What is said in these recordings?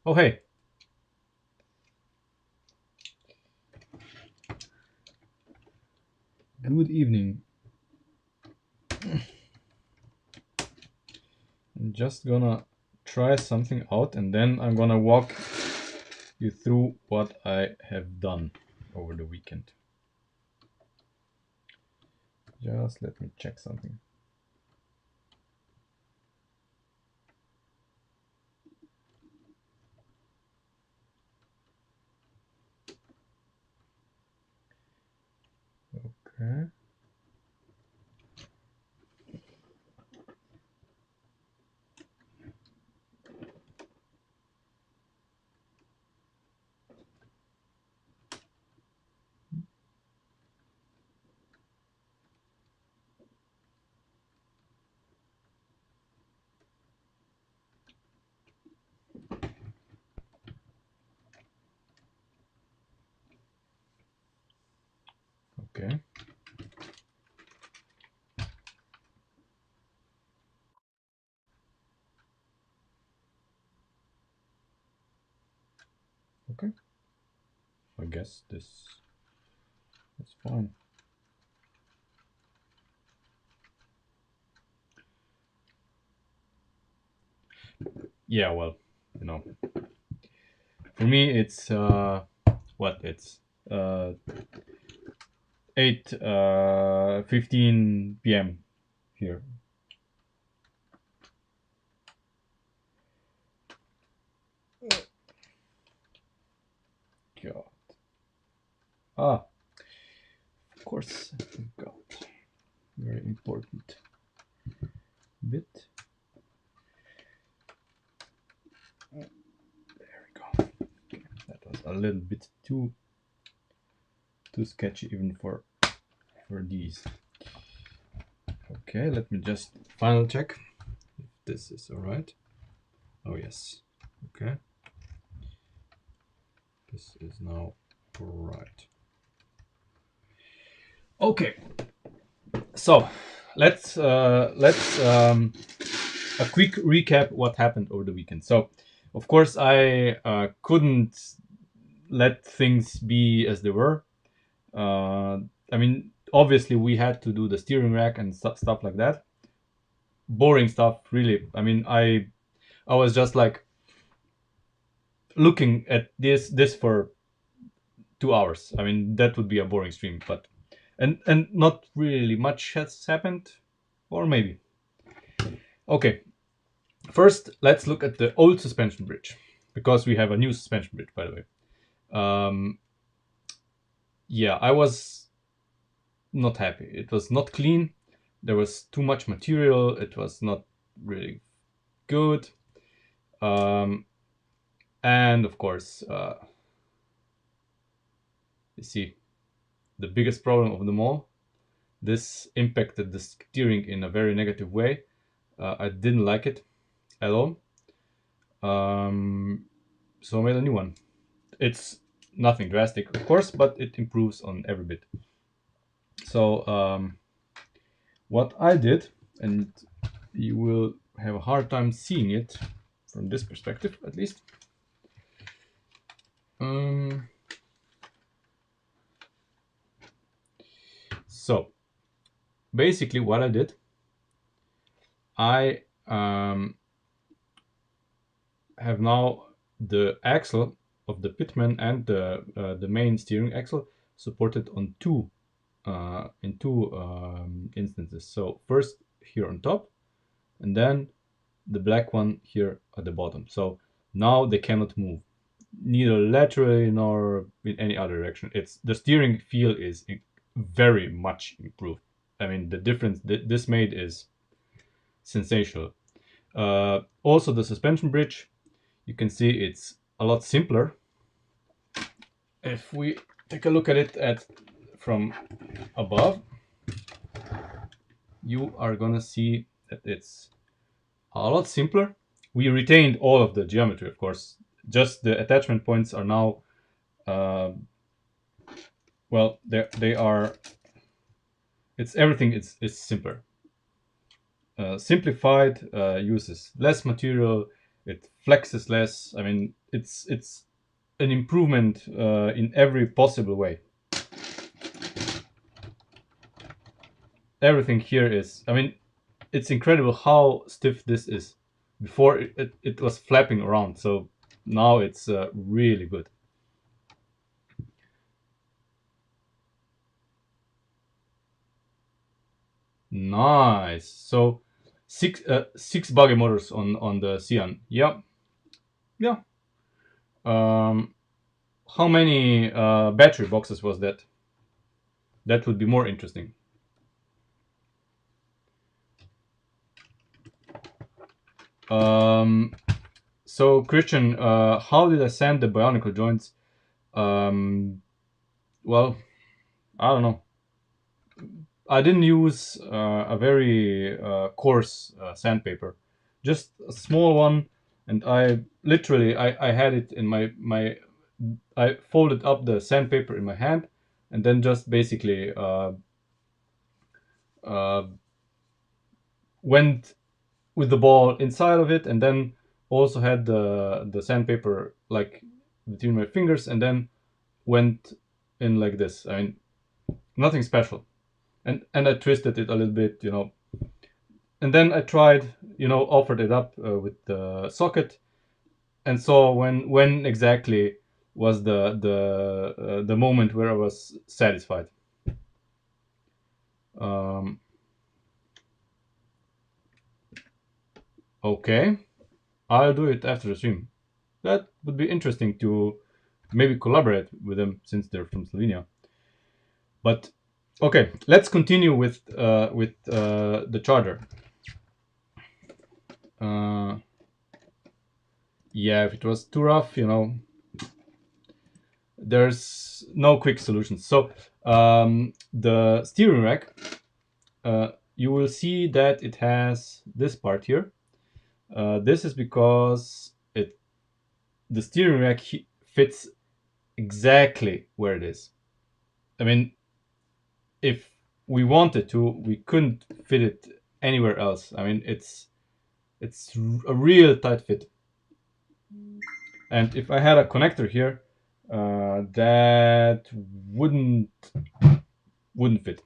Oh, hey. Good evening. I'm just gonna try something out and then I'm gonna walk you through what I have done over the weekend. Just let me check something. Okay. Okay. Okay. I guess this is fine. Yeah, well, you know, for me it's what it's 8 15 p.m. here. God. Ah, of course, I forgot. Very important bit. There we go. That was a little bit too sketchy even for these. Okay, let me just final check if this is all right. Oh yes. Okay. This is now right. Okay. So let's a quick recap what happened over the weekend. So of course I couldn't let things be as they were. I mean, obviously we had to do the steering rack and stuff like that. Boring stuff, really. I mean, I was just like looking at this for 2 hours. I mean, that would be a boring stream, but and not really much has happened, or maybe. Okay, first let's look at the old suspension bridge because we have a new suspension bridge, by the way. Um, yeah, I was not happy. It was not clean. There was too much material. It was not really good. Um, and of course, you see, the biggest problem of them all, this impacted the steering in a very negative way. I didn't like it at all. Um, so I made a new one. It's nothing drastic, of course, but it improves on every bit. So what I did, and you will have a hard time seeing it from this perspective, at least. Um, so basically, what I did, I have now the axle of the pitman and the main steering axle supported on two instances. So first here on top, and then the black one here at the bottom. So now they cannot move, neither laterally nor in any other direction. It's the steering feel is very much improved. I mean, the difference this made is sensational. Also, the suspension bridge, you can see it's a lot simpler. If we take a look at it from above, you are gonna see that it's a lot simpler. We retained all of the geometry, of course. Just the attachment points are now, uh, well, they are. It's everything. It's simpler. Simplified, uses less material. It flexes less. I mean, it's an improvement in every possible way. Everything here is, I mean, it's incredible how stiff this is. Before it was flapping around, so now it's really good. Nice. So six buggy motors on the Cian. Yeah, yeah. Um, how many battery boxes was that? That would be more interesting. Um, so Christian, how did I sand the bionicle joints? Um, well, I don't know. I didn't use a very coarse sandpaper, just a small one, and I literally I had it in my I folded up the sandpaper in my hand, and then just basically uh, went with the ball inside of it, and then also had the sandpaper like between my fingers, and then went in like this. I mean, nothing special, and I twisted it a little bit, you know. And then I tried, you know, offered it up with the socket, and saw when exactly was the moment where I was satisfied. Um, okay, I'll do it after the stream. That would be interesting to maybe collaborate with them since they're from Slovenia. But okay, let's continue with the charger. Uh, yeah, if it was too rough, you know, there's no quick solutions. So the steering rack, you will see that it has this part here. This is because the steering rack fits exactly where it is. I mean, if we wanted to, we couldn't fit it anywhere else. I mean, it's a real tight fit. And if I had a connector here, that wouldn't fit.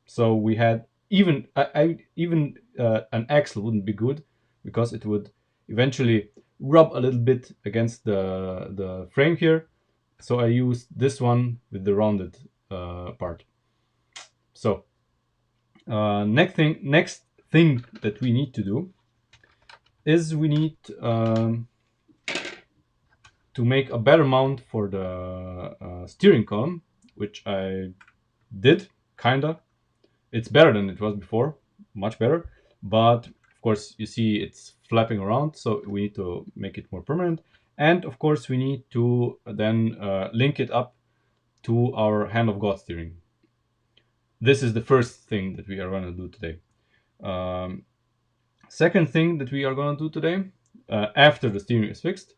So we had even an axle wouldn't be good because it would eventually rub a little bit against the frame here. So I used this one with the rounded part. So next thing that we need to do is we need to make a better mount for the steering column, which I did kinda. It's better than it was before, much better. But of course, you see it's flapping around, so we need to make it more permanent. And of course, we need to then link it up to our hand of God steering. This is the first thing that we are going to do today. Second thing that we are going to do today, after the steering is fixed,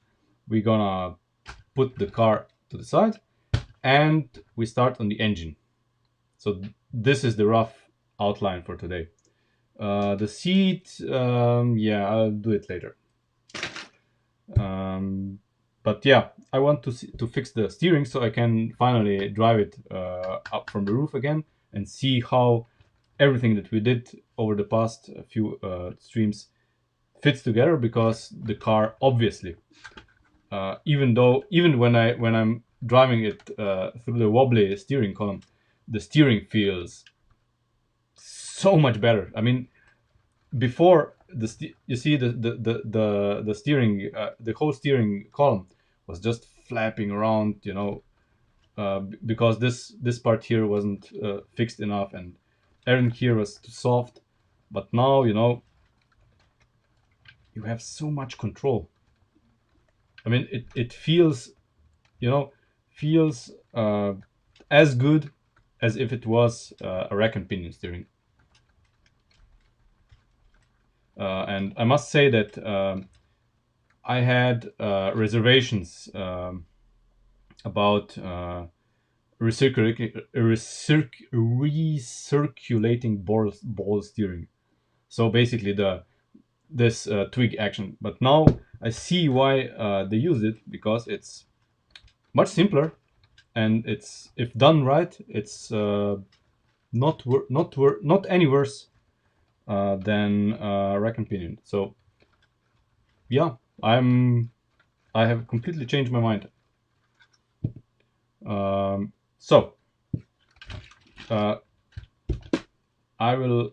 we're going to put the car to the side and we start on the engine. So this is the rough outline for today. The seat, yeah, I'll do it later. But yeah, I want to fix the steering so I can finally drive it up from the roof again and see how everything that we did over the past few streams fits together, because the car obviously, even when I'm driving it through the wobbly steering column, the steering feels so much better. I mean, before you see the steering, the whole steering column was just flapping around, you know, because this part here wasn't fixed enough and everything here was too soft. But now, you know, you have so much control. I mean, it feels, you know, feels as good as if it was a rack and pinion steering. And I must say that I had reservations about recirculating ball steering. So basically this twig action. But now I see why they use it, because it's much simpler, and it's, if done right, it's not any worse than rack and pinion. So yeah, I have completely changed my mind. So I will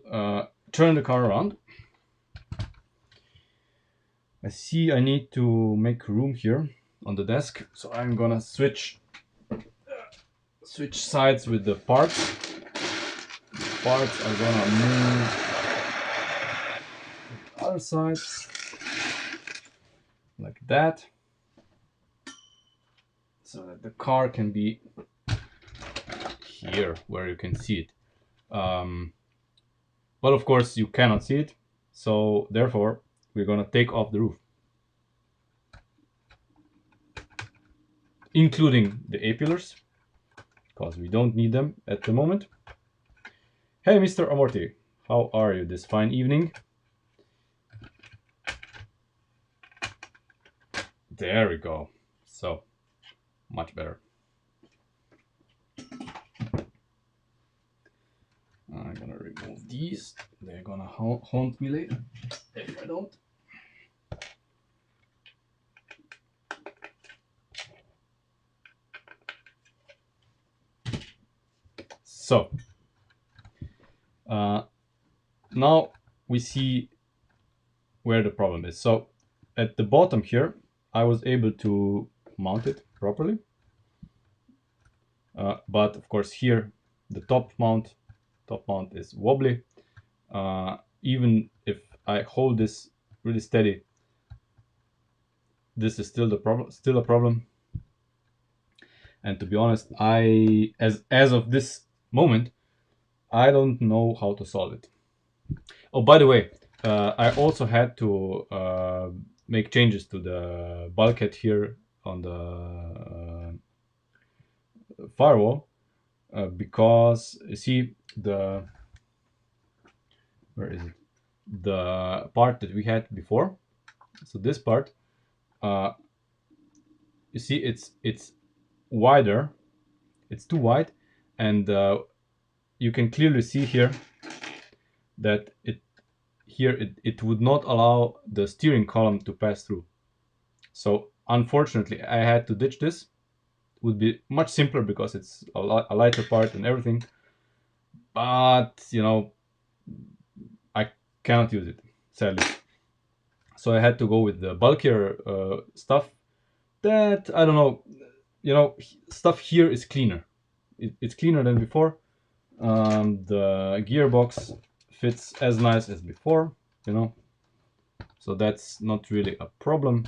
turn the car around. I see I need to make room here on the desk, so I'm gonna switch sides with the parts. Parts are gonna move other sides like that, so that the car can be here where you can see it. But of course you cannot see it, so therefore we're gonna take off the roof, including the A-pillars, because we don't need them at the moment. Hey, Mr. Amorti, how are you this fine evening? There we go. So, much better. I'm gonna remove these. They're gonna haunt me later if I don't. So, now we see where the problem is. So, at the bottom here, I was able to mount it properly. But of course here, the top mount is wobbly. Even if I hold this really steady, this is still a problem. And to be honest, as of this moment, I don't know how to solve it. Oh, by the way, I also had to make changes to the bulkhead here on the firewall, because you see where is it? The part that we had before. So this part, you see, it's wider. It's too wide, and you can clearly see here that it would not allow the steering column to pass through. So unfortunately, I had to ditch this. It would be much simpler because it's a lighter part and everything. But you know, I cannot use it, sadly. So I had to go with the bulkier stuff. That, I don't know, you know, stuff here is cleaner. It's cleaner than before. The gearbox fits as nice as before, you know, so that's not really a problem.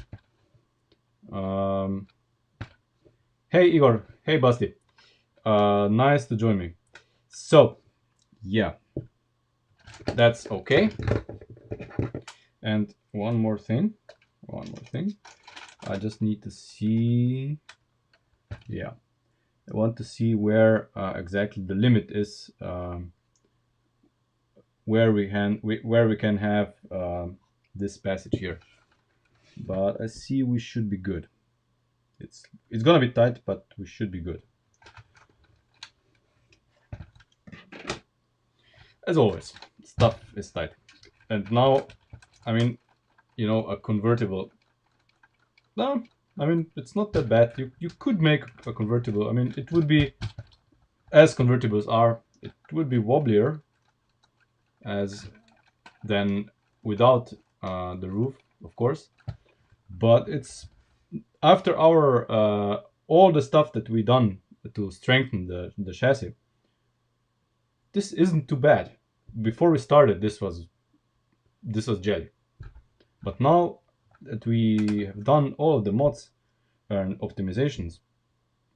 Hey Igor, hey Basti, nice to join me. So yeah, that's okay. And one more thing, I just need to see, yeah, I want to see where exactly the limit is, where we can have this passage here. But I see we should be good. It's gonna be tight, but we should be good. As always, stuff is tight. And now, I mean, you know, a convertible. No, I mean, it's not that bad. You could make a convertible. I mean, it would be, as convertibles are, it would be wobblier as than without the roof, of course. But it's, after our all the stuff that we done to strengthen the chassis, this isn't too bad. Before we started, this was jelly. But now that we have done all of the mods and optimizations,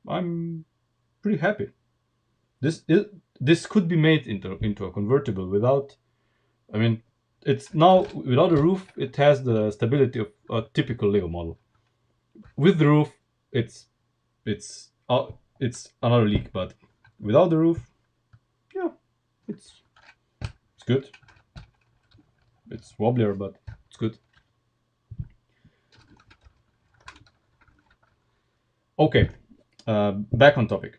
I'm pretty happy. This could be made into a convertible without, I mean, it's now without a roof. It has the stability of a typical Lego model. With the roof, it's another league. But without the roof, yeah, it's good. It's wobblier, but it's good. Okay, back on topic.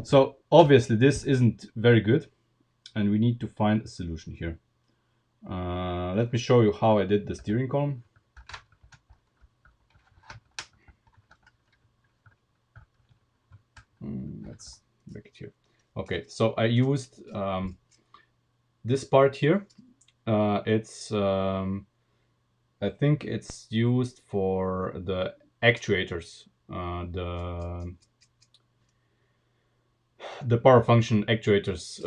So obviously this isn't very good, and we need to find a solution here. Let me show you how I did the steering column. Let's make it here. Okay, so I used this part here. It's I think it's used for the actuators, the power function actuators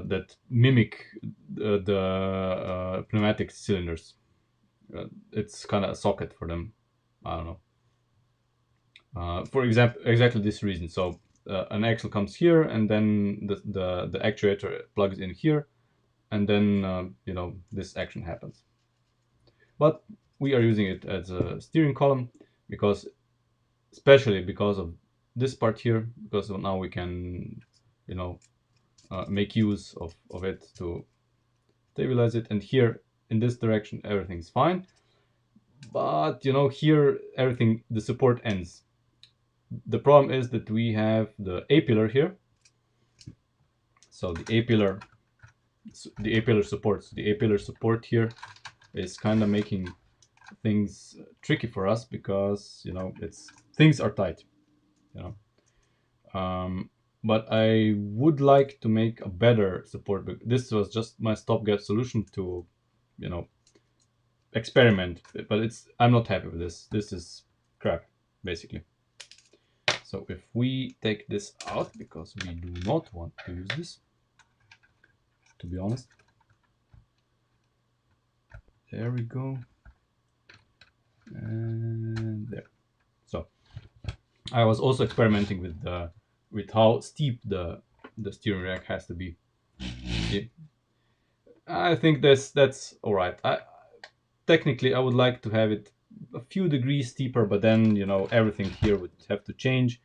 that mimic the pneumatic cylinders. It's kind of a socket for them. I don't know. For example, exactly this reason. So an axle comes here, and then the actuator plugs in here, and then you know, this action happens. But we are using it as a steering column because, especially because of this part here, because now we can, you know, make use of it to stabilize it. And here in this direction everything's fine, but you know, here everything, the support ends. The problem is that we have the A pillar here. So the A pillar supports, the A pillar support here is kind of making things tricky for us, because you know, it's, things are tight, you know. But I would like to make a better support. This was just my stopgap solution to, you know, experiment, but it's, I'm not happy with this. This is crap, basically. So if we take this out, because we do not want to use this, to be honest. There we go. And there. So I was also experimenting with how steep the steering rack has to be. I think that's all right. Technically I would like to have it a few degrees steeper, but then you know, everything here would have to change.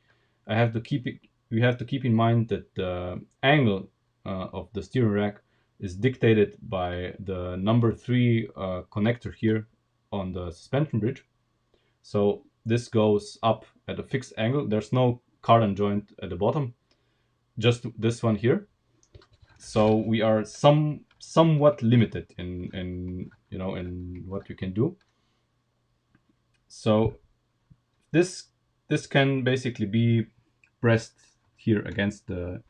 I have to keep it. We have to keep in mind that the angle of the steering rack is dictated by the number 3 connector here on the suspension bridge. So this goes up at a fixed angle. There's no cardan joint at the bottom, just this one here. So we are somewhat limited in you know, in what we can do. So this can basically be pressed here against the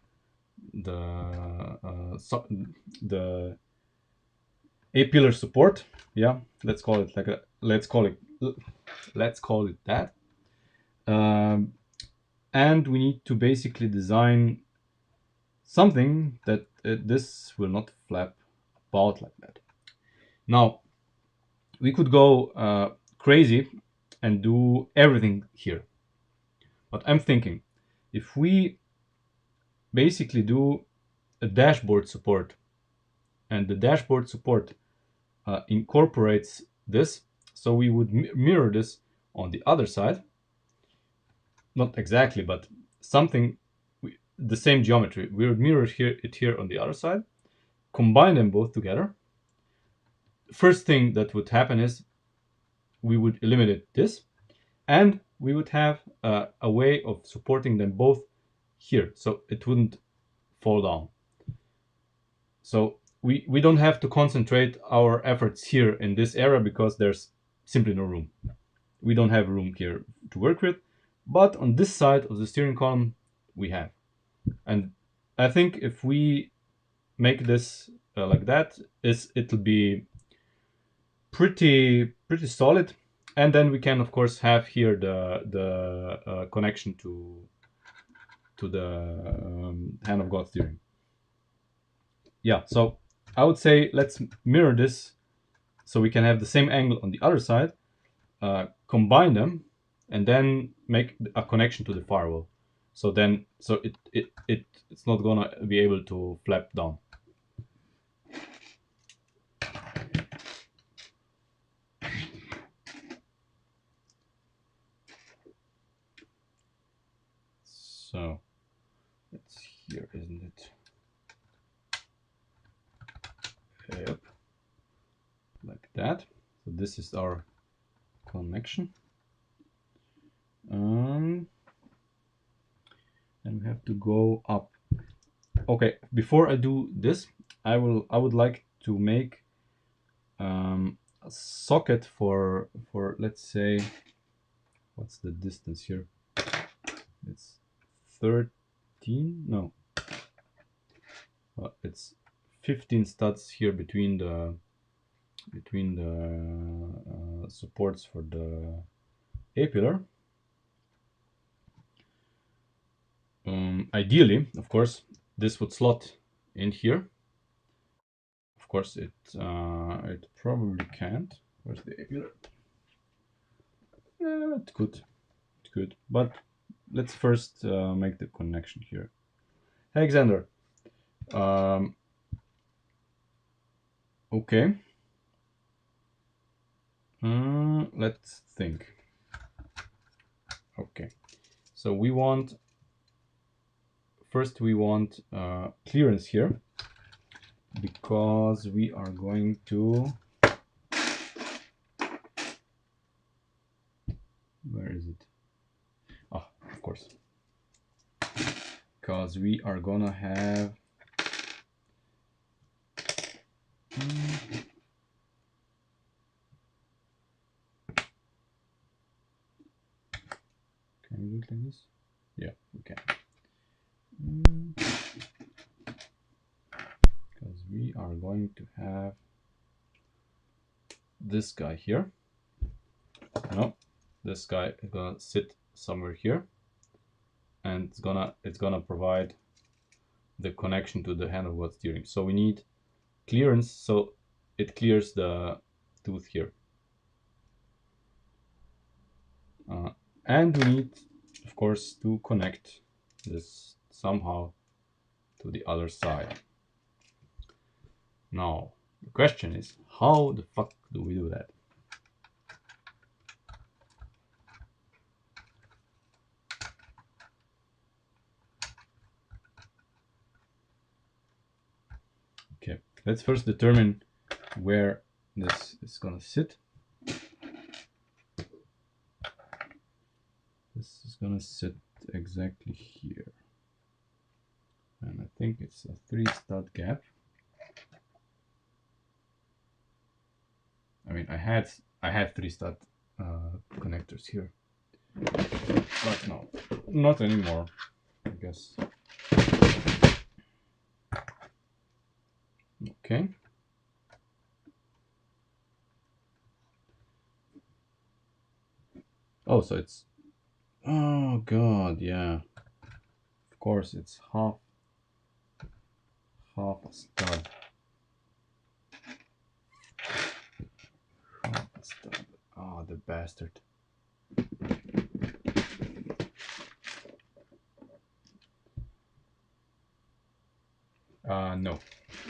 A pillar support. Yeah, let's call it like a, let's call it that. And we need to basically design something that this will not flap about like that. Now we could go crazy and do everything here, but I'm thinking, if we basically do a dashboard support, and the dashboard support incorporates this, so we would mirror this on the other side, not exactly, but something, the same geometry, we would mirror it here on the other side, combine them both together. First thing that would happen is we would eliminate this, and we would have a way of supporting them both here, so it wouldn't fall down. So we don't have to concentrate our efforts here in this area, because there's simply no room. We don't have room here to work with, but on this side of the steering column we have. And I think if we make this like that, it'll be pretty solid. And then we can of course have here the connection to the hand of God steering. Yeah, so I would say let's mirror this, so we can have the same angle on the other side, combine them, and then make a connection to the firewall. So then, so it's not gonna be able to flap down. So it's here, isn't it? Yep, like that. So this is our connection. and we have to go up. Okay, before I do this, I would like to make a socket for let's say, what's the distance here? It's 13, no, it's 15 studs here between the supports for the A-pillar. Ideally, of course, this would slot in here. Of course, it probably can't. Where's the A-pillar? It could, but let's first make the connection here. Hey, Alexander. Okay. Let's think. Okay, so we want clearance here, because we are going to, where is it? Ah, of course, because we are gonna have can we do it like this? Yeah, we can. Because we are going to have this guy here. No, this guy is gonna sit somewhere here, and it's gonna provide the connection to the handlebar steering. So we need clearance so it clears the tooth here. And we need, of course, to connect this somehow to the other side. Now, the question is, how the fuck do we do that? Okay, let's first determine where this is gonna sit. This is gonna sit exactly here. And I think it's a 3-stud gap. I mean, I had 3-stud connectors here, but no, not anymore, I guess. Okay. Oh, so it's, oh god, yeah. Of course, it's half a stud. Half a stud. Oh, the bastard. No,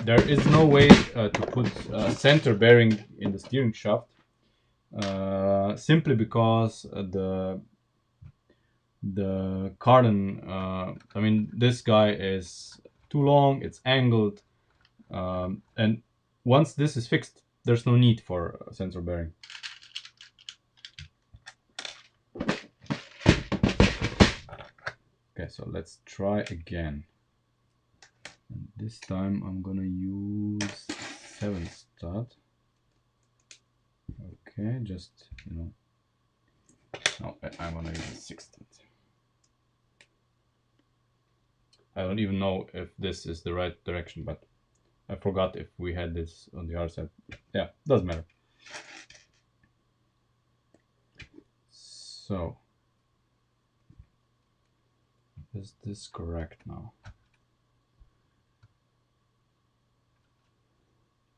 there is no way to put center bearing in the steering shaft, simply because the cardan, I mean, this guy is too long, it's angled, and once this is fixed, there's no need for a sensor bearing. Okay, so let's try again. And this time I'm gonna use 7-stud. Okay, just, you know, no, I'm gonna use a 6-stud. I don't even know if this is the right direction, but I forgot if we had this on the other side. Yeah, doesn't matter. So, is this correct now?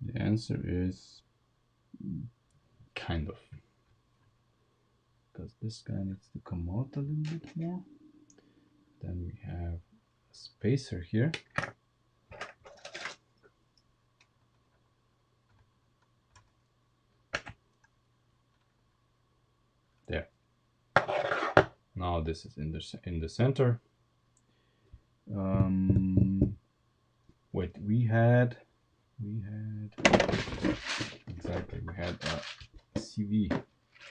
The answer is kind of. Because this guy needs to come out a little bit more. Then we have a spacer here. There. Now this is in the center. Wait, we had exactly, we had a CV.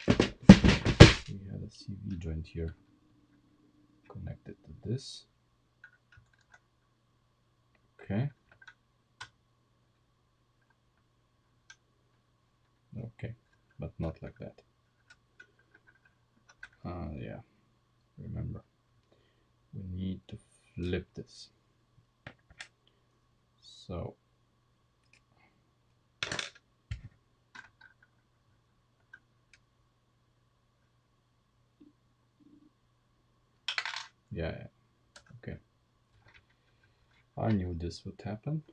We had a CV joint here connected to this. Okay. Okay, but not like that. Yeah, remember, we need to flip this. So yeah, okay. I knew this would happen.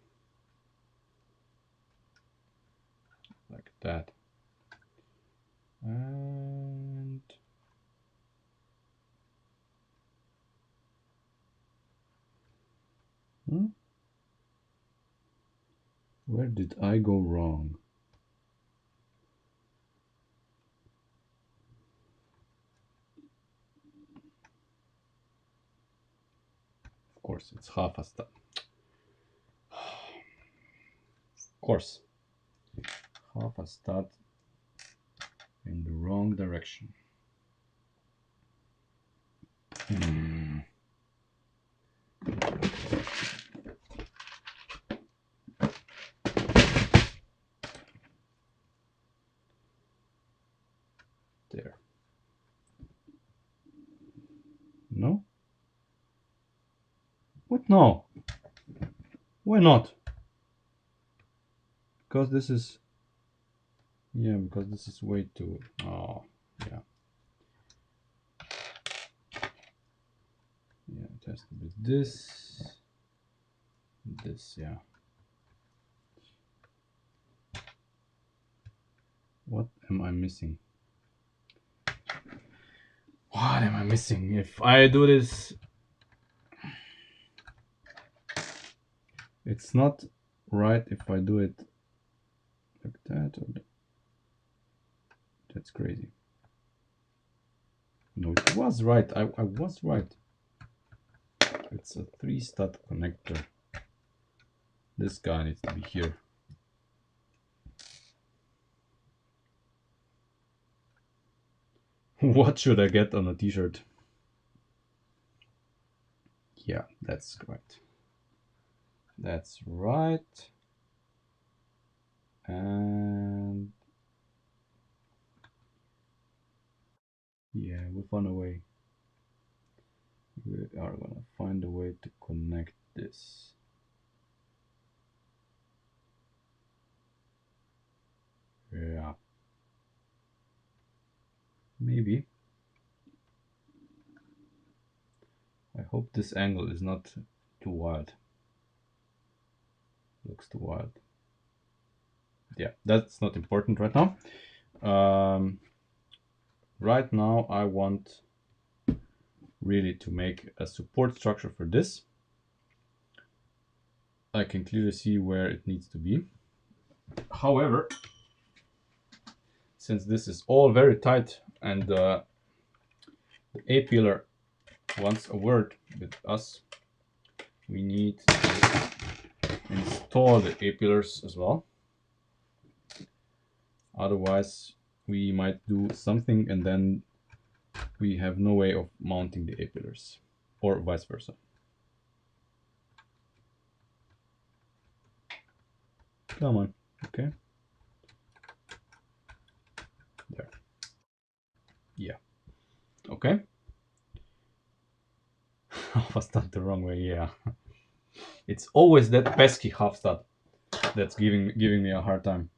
Like that. And where did I go wrong? Of course, it's half a stud. Of course, half a stud in the wrong direction. There. No? What? No. Why not? Because this is... Yeah, because this is way too... Oh, yeah. Yeah, it has to be this. This, yeah. What am I missing? What am I missing? If I do this... It's not right if I do it like that. Or that's crazy. No, it was right. I was right. It's a 3-stud connector. This guy needs to be here. What should I get on a t-shirt? Yeah, that's right. That's right. And yeah, we found a way. We are gonna find a way to connect this. Yeah. Maybe. I hope this angle is not too wild. Looks too wild. Yeah, that's not important right now. Right now I want really to make a support structure for this. I can clearly see where it needs to be. However, since this is all very tight and the A-pillar wants a word with us, we need to install the A-pillars as well. Otherwise, we might do something and then we have no way of mounting the A-pillars, or vice versa. Come on, okay. There. Yeah. Okay. Half stud the wrong way, yeah. It's always that pesky half stud that's giving me a hard time.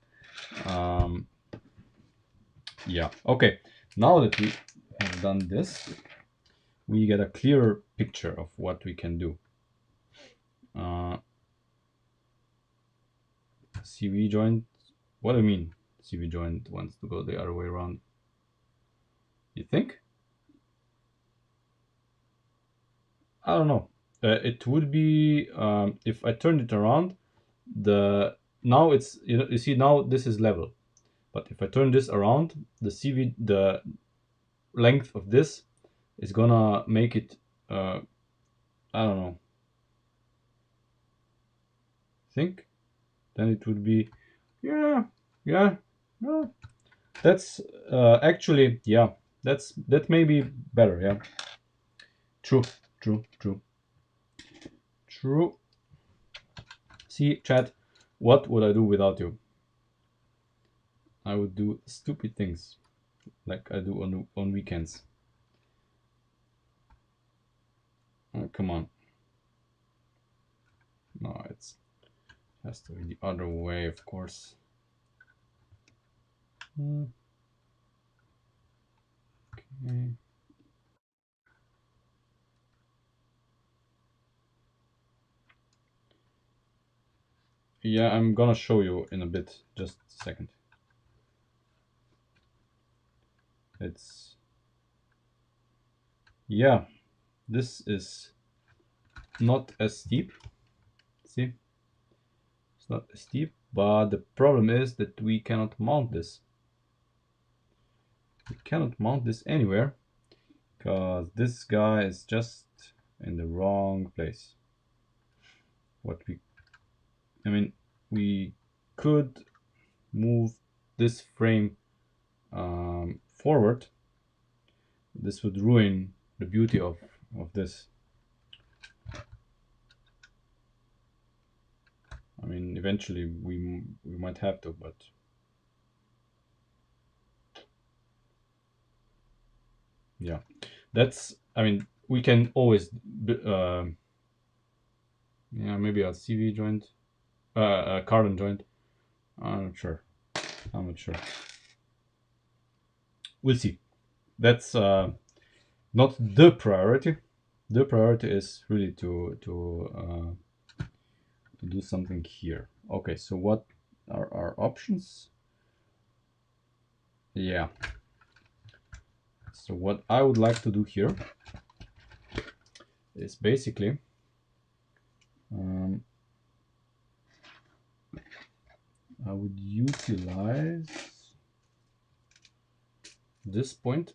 Yeah, okay. Now that we have done this, we get a clearer picture of what we can do. CV joint, what do you mean CV joint wants to go the other way around? You think? I don't know. It would be if I turned it around, now it's, you see, now this is level, but if I turn this around, the length of this is gonna make it I don't know, think then it would be, yeah, no, that's actually, yeah, that may be better, yeah. True. See, chat, what would I do without you? I would do stupid things like I do on weekends. Oh, come on. No, it has to be the other way, of course. Okay. Yeah, I'm gonna show you in a bit. Just a second. It's... yeah, this is not as steep. See? It's not as steep, but the problem is that we cannot mount this. We cannot mount this anywhere because this guy is just in the wrong place. I mean, we could move this frame forward. This would ruin the beauty of this. I mean, eventually we might have to, but yeah, that's... I mean, we can always yeah, maybe a CV joint, a carbon joint. I'm not sure. I'm not sure. We'll see. That's not the priority. The priority is really to do something here. Okay, so what are our options? Yeah. So what I would like to do here is basically I would utilize this point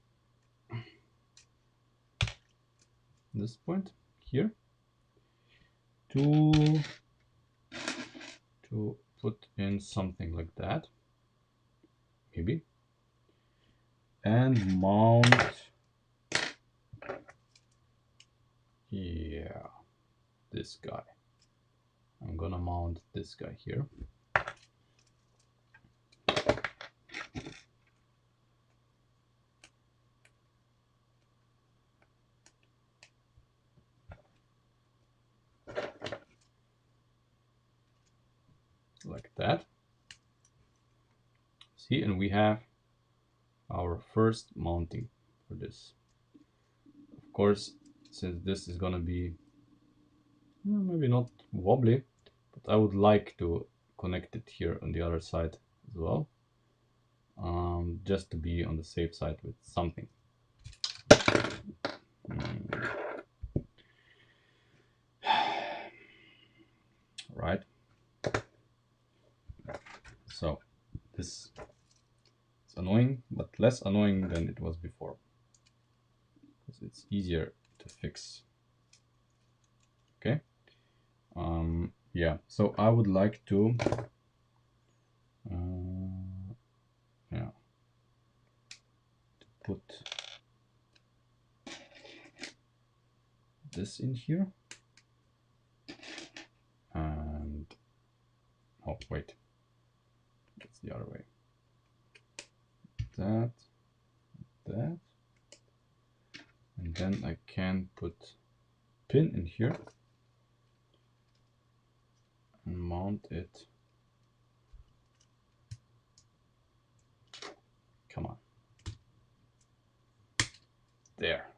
here to put in something like that, maybe, and mount, yeah, this guy. I'm gonna mount this guy here. Like that. See, and we have our first mounting for this. Of course, since this is gonna be maybe not wobbly, but I would like to connect it here on the other side as well, just to be on the safe side with something. Right. So this is annoying, but less annoying than it was before, because it's easier to fix. Okay. Yeah, so I would like to yeah, to put this in here, and oh wait, it's the other way. That, and then I can put pin in here and mount it. Come on, there.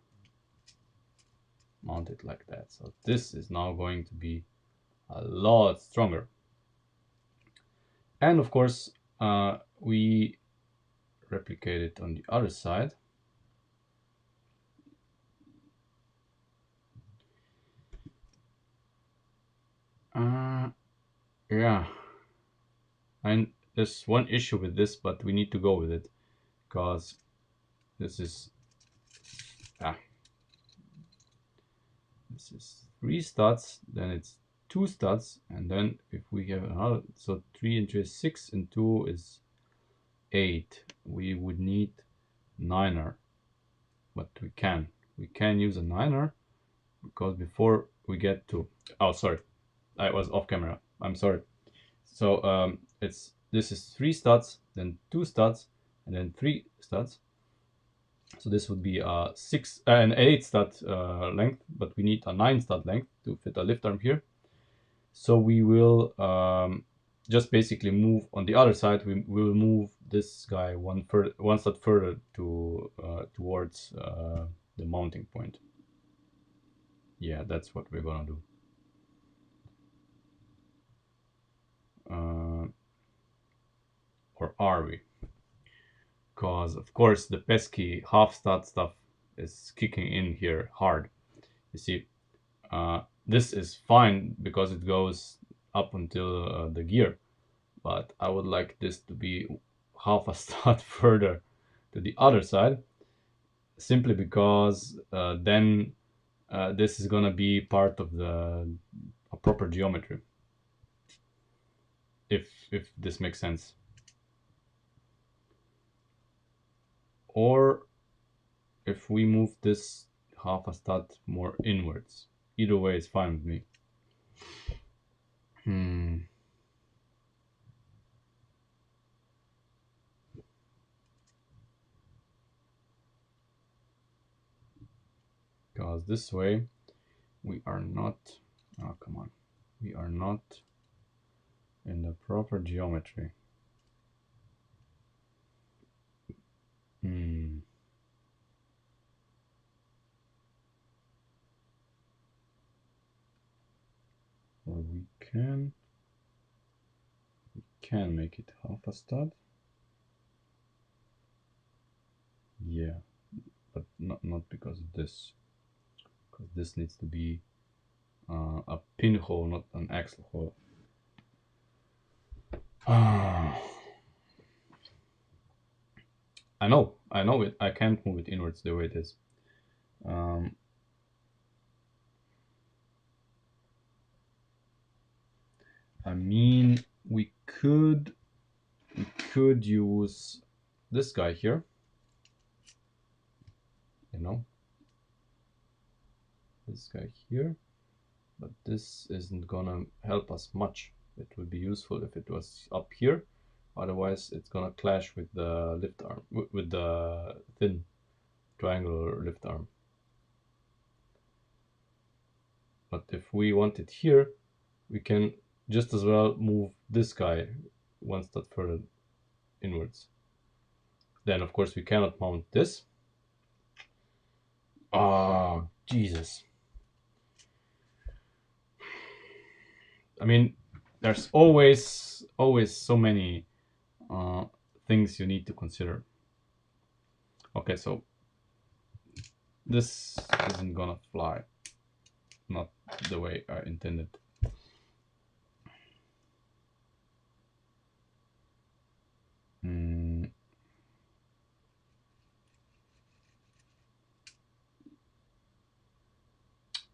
Mount it like that. So this is now going to be a lot stronger. And of course, we replicate it on the other side. Yeah, and there's one issue with this, but we need to go with it because this is this is 3 studs, then it's 2 studs, and then if we have another, so 3 and 3 is 6 and 2 is 8. We would need 9er, but we can use a 9er because before we get to, oh sorry, I was off camera. I'm sorry. So this is 3 studs, then 2 studs, and then 3 studs. So this would be an 8 stud length, but we need a 9 stud length to fit a lift arm here. So we will just basically move on the other side. We will move this guy one stud further to towards the mounting point. Yeah, that's what we're gonna do. Or are we? Because of course the pesky half stud stuff is kicking in here hard. You see, this is fine because it goes up until the gear, but I would like this to be half a stud further to the other side, simply because then this is gonna be part of the a proper geometry, if this makes sense. Or if we move this half a stud more inwards, either way is fine with me. Because this way we are not, oh come on, we are not in the proper geometry. Or we can make it half a stud. Yeah, but not because of this. Because this needs to be a pinhole, not an axle hole. I know it. I can't move it inwards the way it is. I mean, we could use this guy here, you know, this guy here, but this isn't gonna help us much. It would be useful if it was up here, otherwise it's gonna clash with the lift arm, with the thin triangular lift arm. But if we want it here, we can just as well move this guy one step further inwards. Then of course we cannot mount this. Oh, Jesus. I mean, there's always so many things you need to consider. Okay, so this isn't gonna fly. Not the way I intended.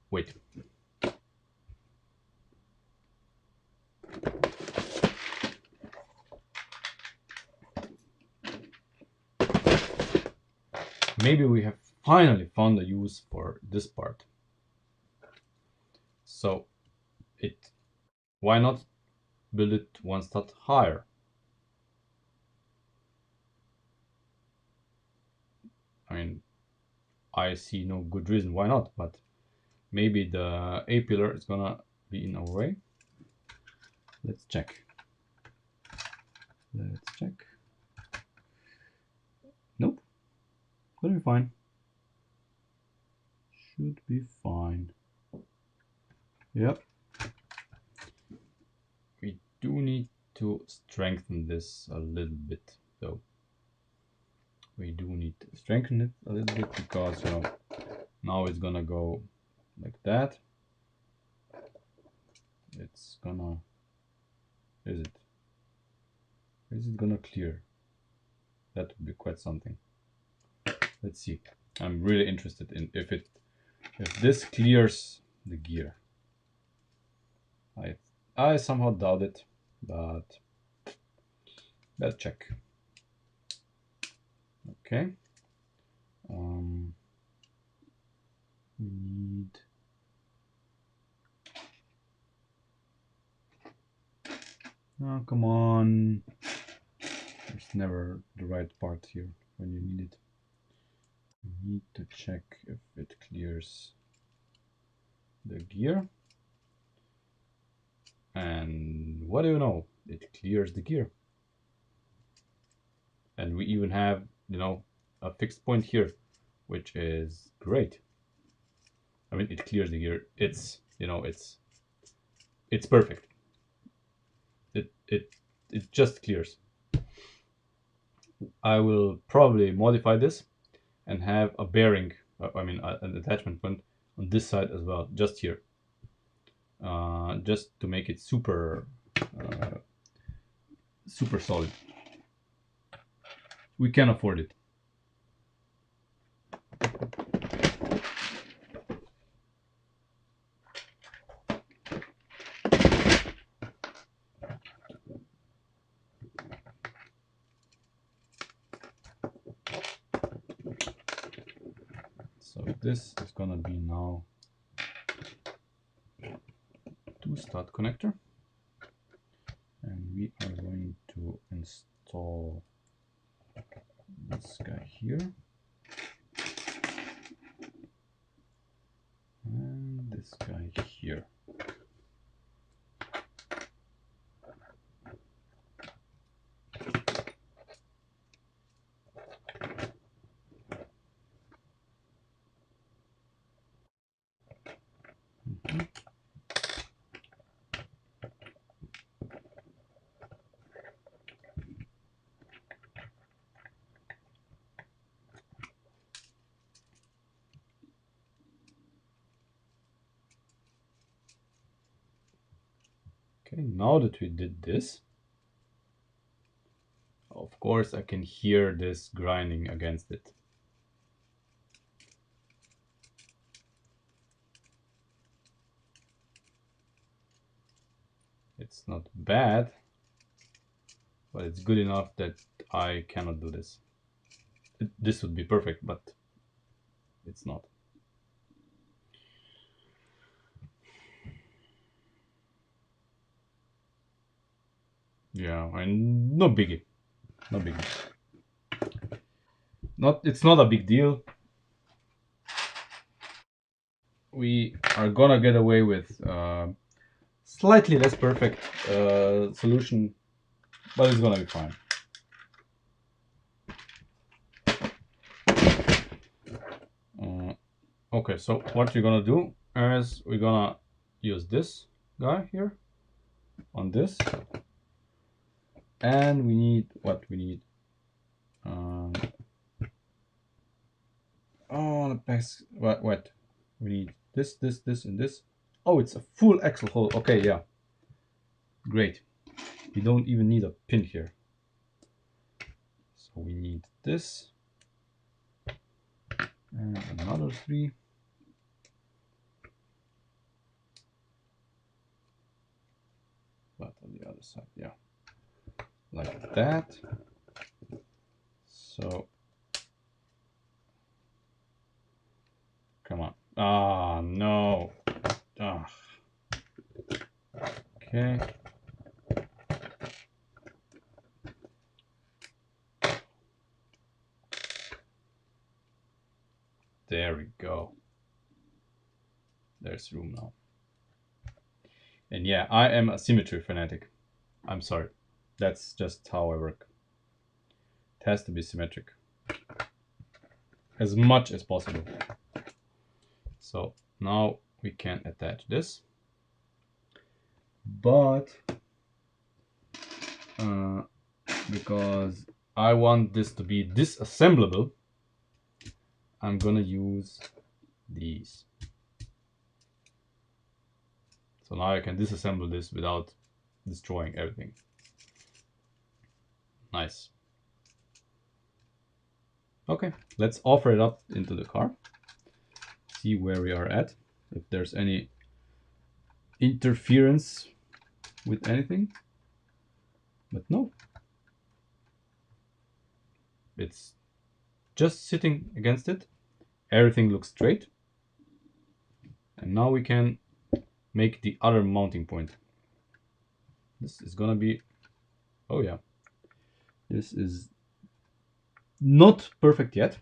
Wait. Maybe we have finally found a use for this part. So why not build it one step higher? I mean, I see no good reason why not, but maybe the A pillar is gonna be in our way. Let's check. Nope. Gonna be fine. Should be fine. Yep. We do need to strengthen this a little bit, though. We do need to strengthen it a little bit because, you know, now it's gonna go like that. It's gonna, is it gonna clear? That would be quite something. Let's see. I'm really interested in if this clears the gear. I somehow doubt it, but let's check. Okay. We need Oh, come on. There's never the right part here when you need it. You need to check if it clears the gear. And what do you know? It clears the gear. And we even have, you know, a fixed point here, which is great. I mean, it clears the gear. It's, you know, it's perfect. It just clears. I will probably modify this and have a bearing, I mean, an attachment point on this side as well, just here, just to make it super, super solid. We can afford it. So this is gonna be now two stud connector, and we are going to install this guy here and this guy here. Okay, now that we did this, of course I can hear this grinding against it. It's not bad, but it's good enough that I cannot do this. This would be perfect, but it's not. Yeah, and no biggie. No biggie. It's not a big deal. We are gonna get away with slightly less perfect solution, but it's gonna be fine. Okay, so what we're gonna do is we're gonna use this guy here on this, and we need what we need. Oh, the best. What? We need this, and this. Oh, it's a full axle hole. Okay, yeah. Great. We don't even need a pin here. So we need this and another three. But on the other side, yeah, like that. So come on. Ah, no. Ah. Okay. There we go. There's room now. And yeah, I am a symmetry fanatic. I'm sorry. That's just how I work. It has to be symmetric. As much as possible. So now we can attach this. But because I want this to be disassemblable, I'm gonna use these. So now I can disassemble this without destroying everything. Nice. Okay, let's offer it up into the car. See where we are at. If there's any interference with anything. But no. It's just sitting against it. Everything looks straight. And now we can make the other mounting point. This is gonna be Oh yeah, this is not perfect yet,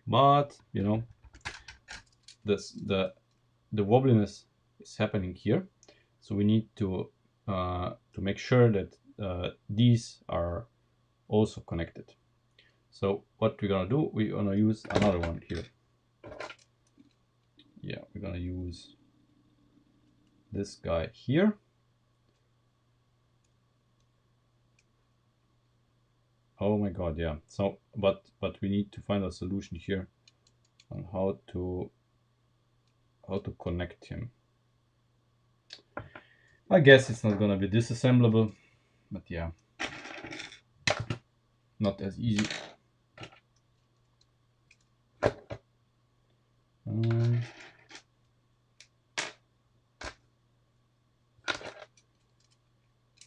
but you know, this the wobbliness is happening here, so we need to make sure that these are also connected. So what we're gonna do, we're gonna use another one here. Yeah, we're gonna use this guy here. Oh my god, yeah. So but we need to find a solution here on how to connect him. I guess it's not gonna be disassemblable, but yeah, not as easy.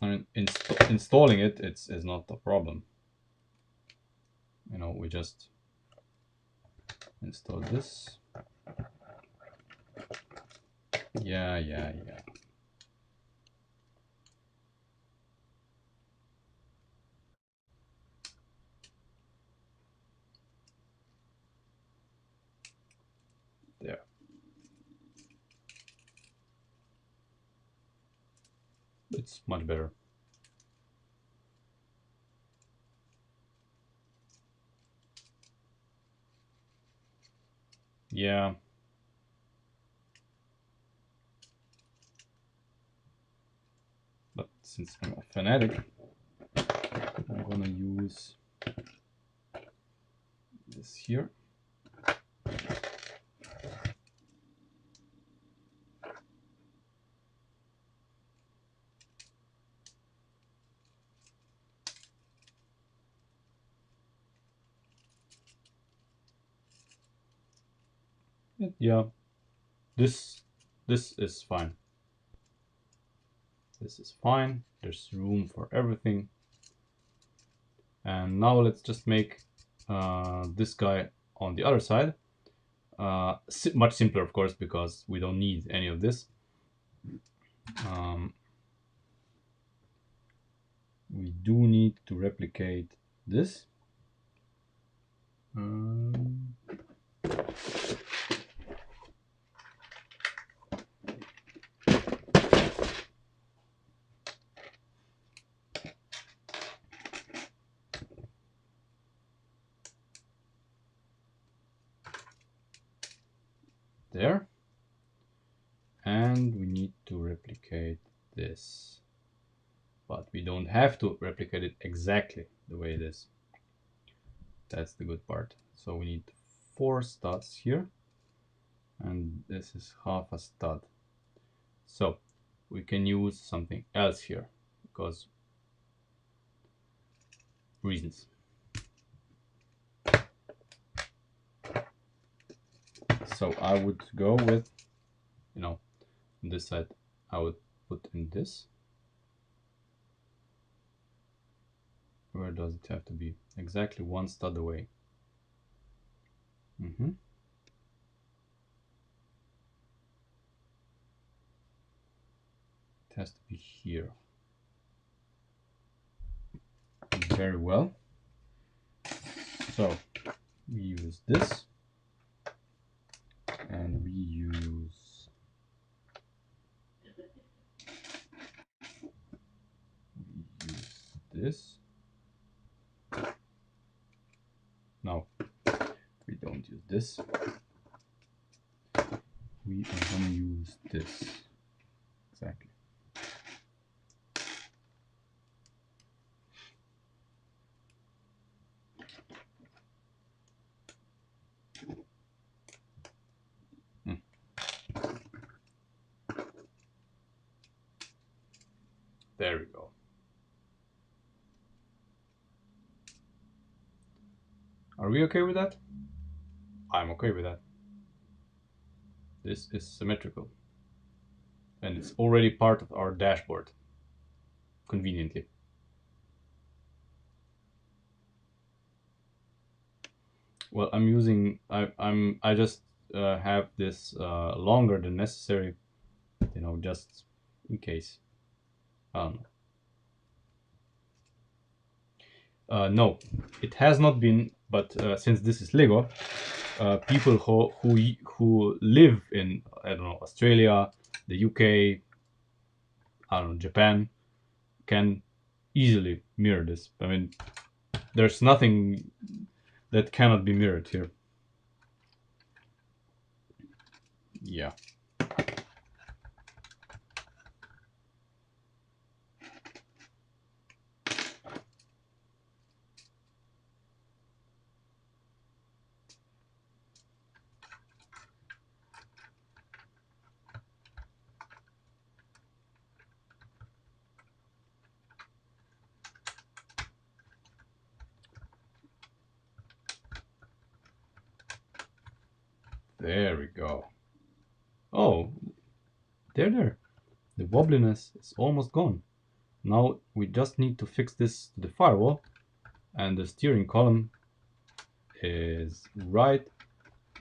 I mean, installing it, it's not a problem. You know, we just install this. Yeah. There. It's much better. Yeah. But since I'm a fanatic, I'm gonna use this here. Yeah, this is fine. This is fine. There's room for everything. And now let's just make this guy on the other side. Much simpler, of course, because we don't need any of this. We do need to replicate this. There. And we need to replicate this. But we don't have to replicate it exactly the way it is. That's the good part. So we need 4 studs here. And this is half a stud. So we can use something else here because reasons. So I would go with, you know, on this side I would put in this. Where does it have to be? Exactly 1 stud away. It has to be here. Very well. So we use this, and we use this. No, we don't use this. We are going to use this. Exactly. There we go. Are we okay with that? I'm okay with that. This is symmetrical. And it's already part of our dashboard. Conveniently. Well, I'm using, I just have this longer than necessary, you know, just in case. I don't know. No, it has not been, but since this is Lego, people who live in, I don't know, Australia, the UK, I don't know, Japan, can easily mirror this. I mean, there's nothing that cannot be mirrored here. Yeah. There we go. Oh, there. The wobbliness is almost gone. Now we just need to fix this to the firewall, and the steering column is right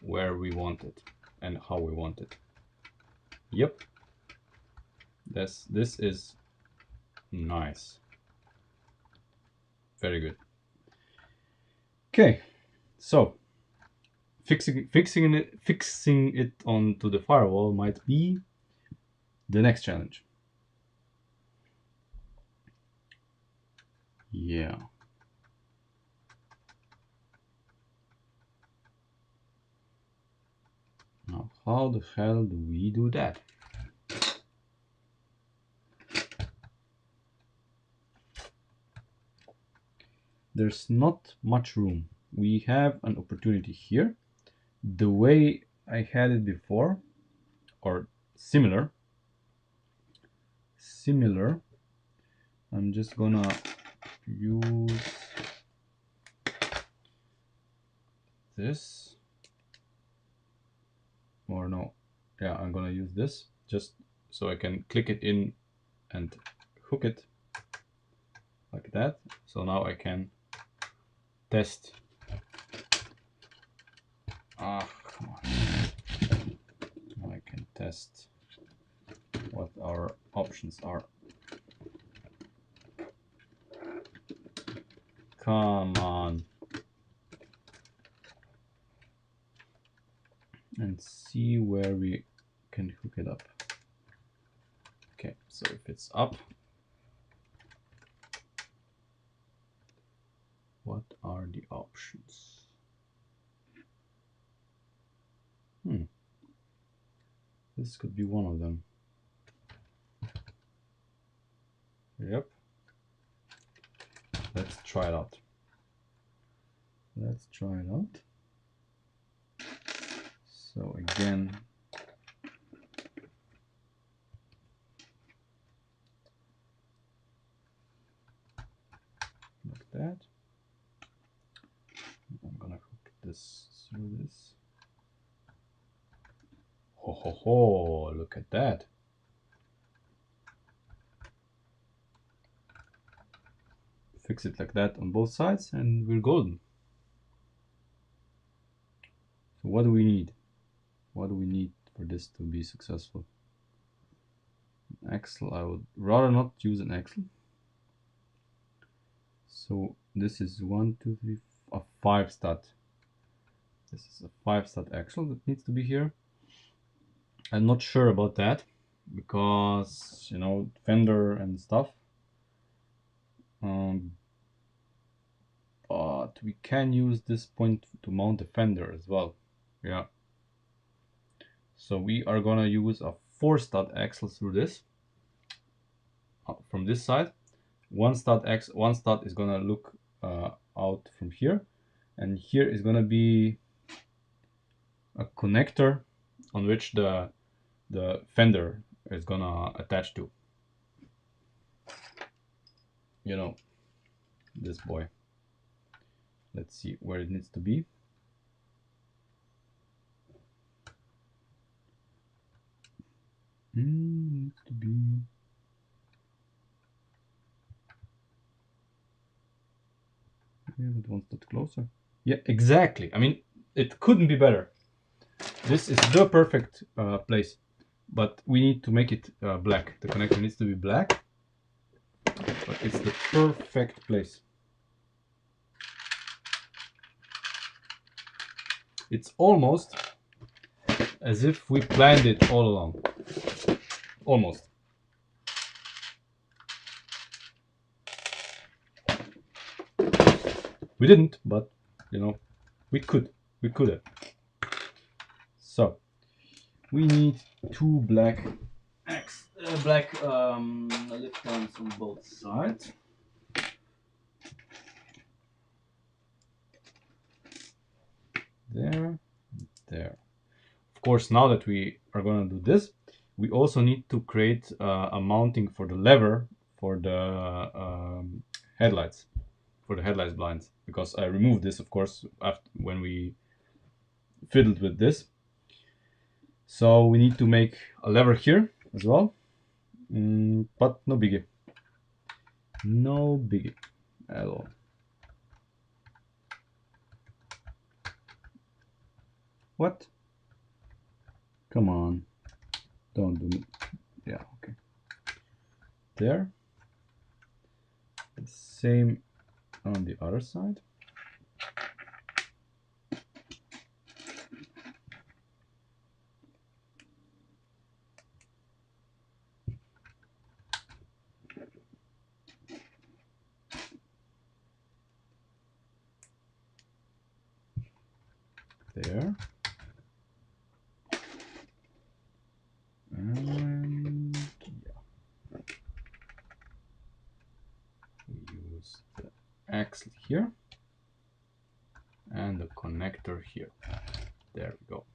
where we want it and how we want it. Yep. This is nice. Very good. Okay, so fixing it onto the firewall might be the next challenge. Yeah. Now, how the hell do we do that? There's not much room. We have an opportunity here. The way I had it before, or similar, I'm just gonna use this, or no, yeah, I'm gonna use this just so I can click it in and hook it like that. So now I can test. Come on. Now I can test what our options are. Come on. And see where we can hook it up. Okay, so if it's up, what are the options? This could be one of them. Yep. Let's try it out. So again, like that. I'm gonna hook this through this. Ho ho ho, look at that. Fix it like that on both sides and we're golden. So what do we need? What do we need for this to be successful? An axle. I would rather not use an axle. So this is 1, 2, 3, a 5 stud. This is a 5 stud axle that needs to be here. I'm not sure about that because, you know, fender and stuff. But we can use this point to mount the fender as well. Yeah. So we are gonna use a 4 stud axle through this from this side. One stud is gonna look out from here, and here is gonna be a connector on which the fender is gonna attach to. You know, this boy. Let's see where it needs to be. Needs to be. Yeah, but one step closer. Yeah, exactly. I mean, it couldn't be better. This is the perfect place, but we need to make it black. The connector needs to be black, but it's the perfect place. It's almost as if we planned it all along. Almost. We didn't, but you know, we could have. So we need two black lift guns on both sides. There, there. Of course, now that we are gonna do this, we also need to create a mounting for the lever for the headlights, for the headlights blinds, because I removed this, of course, after when we fiddled with this. So we need to make a lever here as well, but no biggie. No biggie at all. What? Come on. Don't do me. Yeah, okay. There. The same on the other side. There. And yeah. We use the axle here and the connector here. There we go.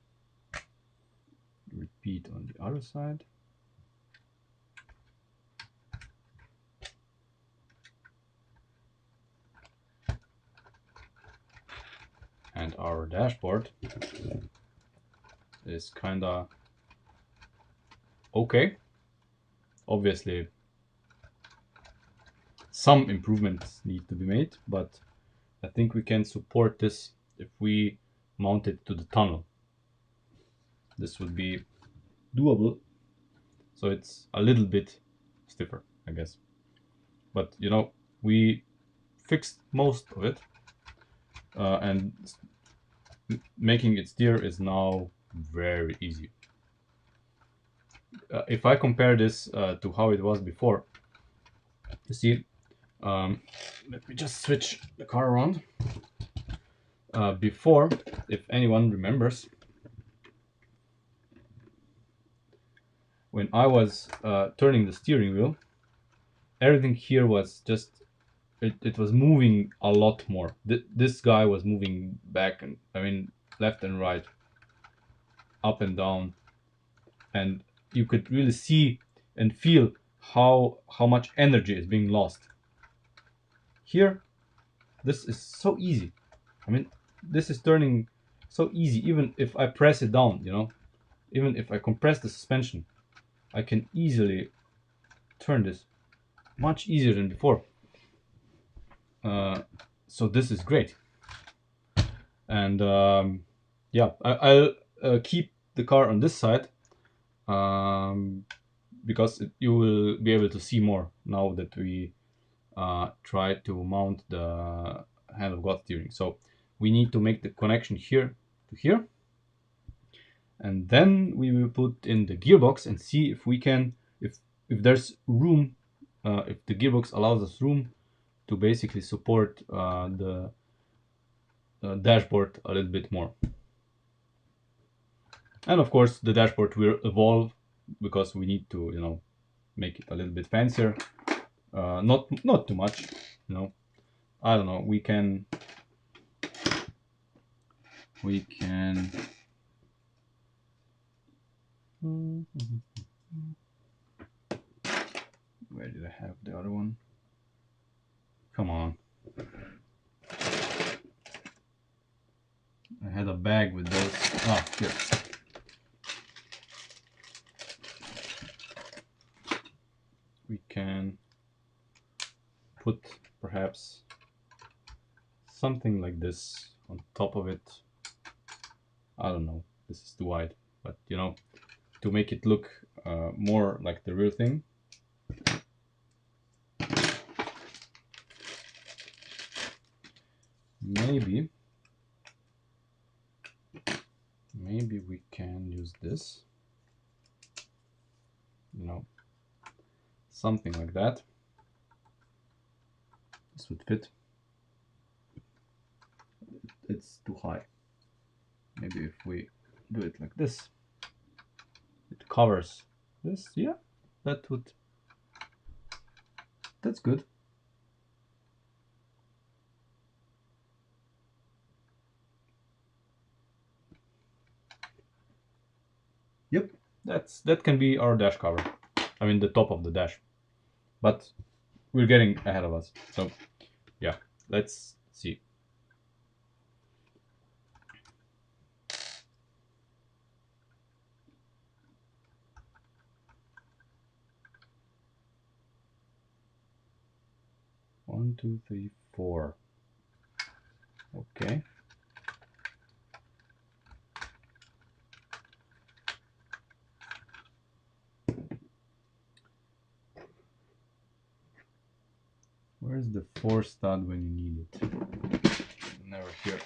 Repeat on the other side. And our dashboard is kinda okay. Obviously, some improvements need to be made, but I think we can support this if we mount it to the tunnel. This would be doable. So it's a little bit stiffer, I guess. But you know, we fixed most of it, and making it steer is now very easy. If I compare this to how it was before, you see, let me just switch the car around. Before, if anyone remembers, when I was turning the steering wheel, everything here was just, it was moving a lot more. This guy was moving back and, I mean, left and right, up and down, and you could really see and feel how much energy is being lost. Here, this is so easy. I mean, this is turning so easy. Even if I press it down, you know, even if I compress the suspension, I can easily turn this much easier than before. So this is great. And yeah, I'll keep the car on this side, because you will be able to see more now that we try to mount the hand of God steering. So we need to make the connection here to here, and then we will put in the gearbox and see if we can, if there's room, if the gearbox allows us room to basically support the dashboard a little bit more. And of course the dashboard will evolve because we need to, you know, make it a little bit fancier. Not too much, you know. I don't know, we can where did I have the other one? Come on. I had a bag with those. Ah, here. We can put perhaps something like this on top of it. I don't know, this is too wide, but you know, to make it look more like the real thing. Maybe maybe we can use this, you know, something like that. This would fit. It's too high. Maybe if we do it like this, it covers this. Yeah, that would, that's good. Yep, that can be our dash cover. I mean the top of the dash. But we're getting ahead of us. So yeah, let's see. One, two, three, four. Okay. Where's the 4 stud when you need it? Never here.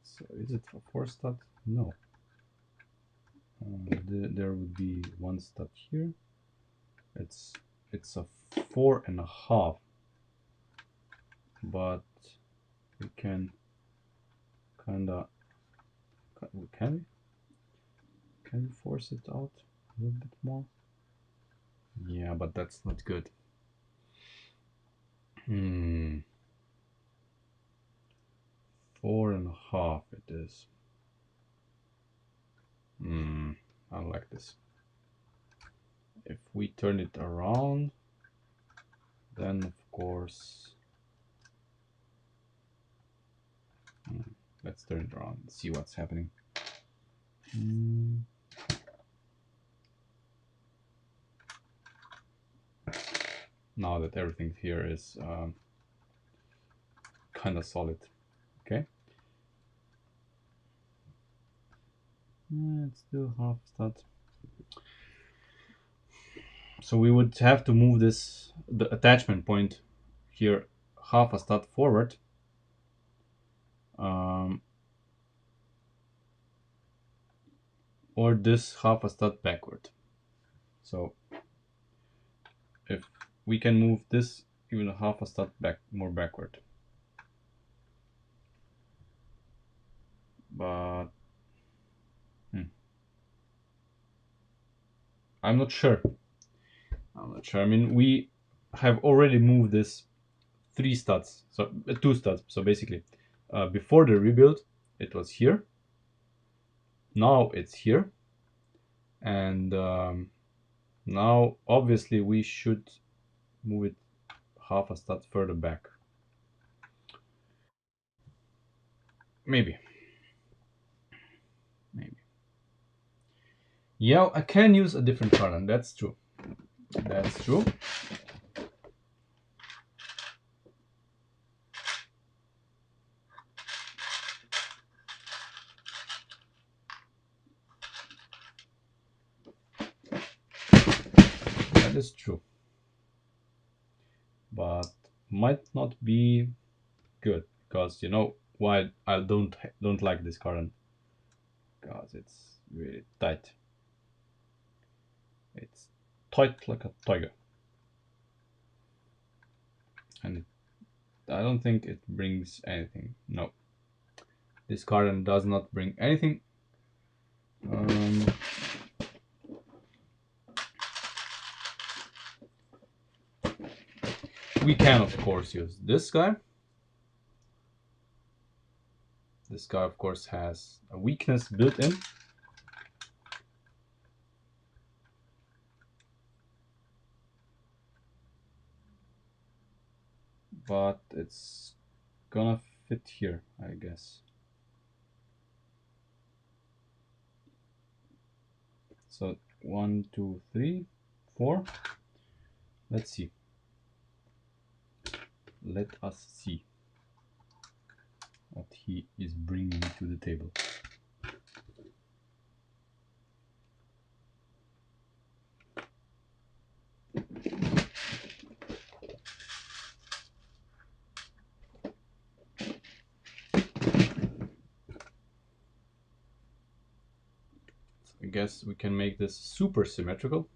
So is it a 4 stud? No. There would be 1 stud here. It's a 4.5, but we can kinda can we force it out a little bit more? Yeah, but that's not good. 4.5 it is. I don't like this. If we turn it around, then of course, let's turn it around and see what's happening. Now that everything here is kind of solid. Okay. It's still half stud. So we would have to move this, the attachment point here, half a stud forward. Or this half a stud backward. So if we can move this even a half a stud more backward. But I'm not sure. I mean, we have already moved this 3 studs, so 2 studs. So basically, before the rebuild, it was here. Now it's here, and now obviously we should move it half a stud further back. Maybe. Yeah, I can use a different cardan. That's true. That's true. That is true. But might not be good, because you know why I don't like this cardan? Because it's really tight. It's tight like a tiger. And I don't think it brings anything. No. This cardan does not bring anything. We can of course use this guy. This guy of course has a weakness built in. But it's gonna fit here, I guess. So 1, 2, 3, 4. Let's see. Let us see. what he is bringing to the table. I guess we can make this super symmetrical.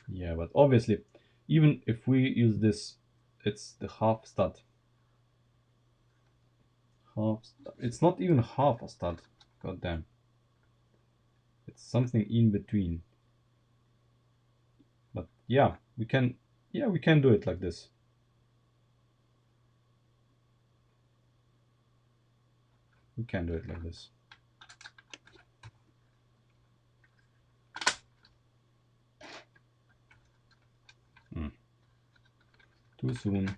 Yeah, but obviously, even if we use this, it's the half stud. It's not even half a stud. God damn. It's something in between. But yeah, we can do it like this. We can do it like this. Too soon.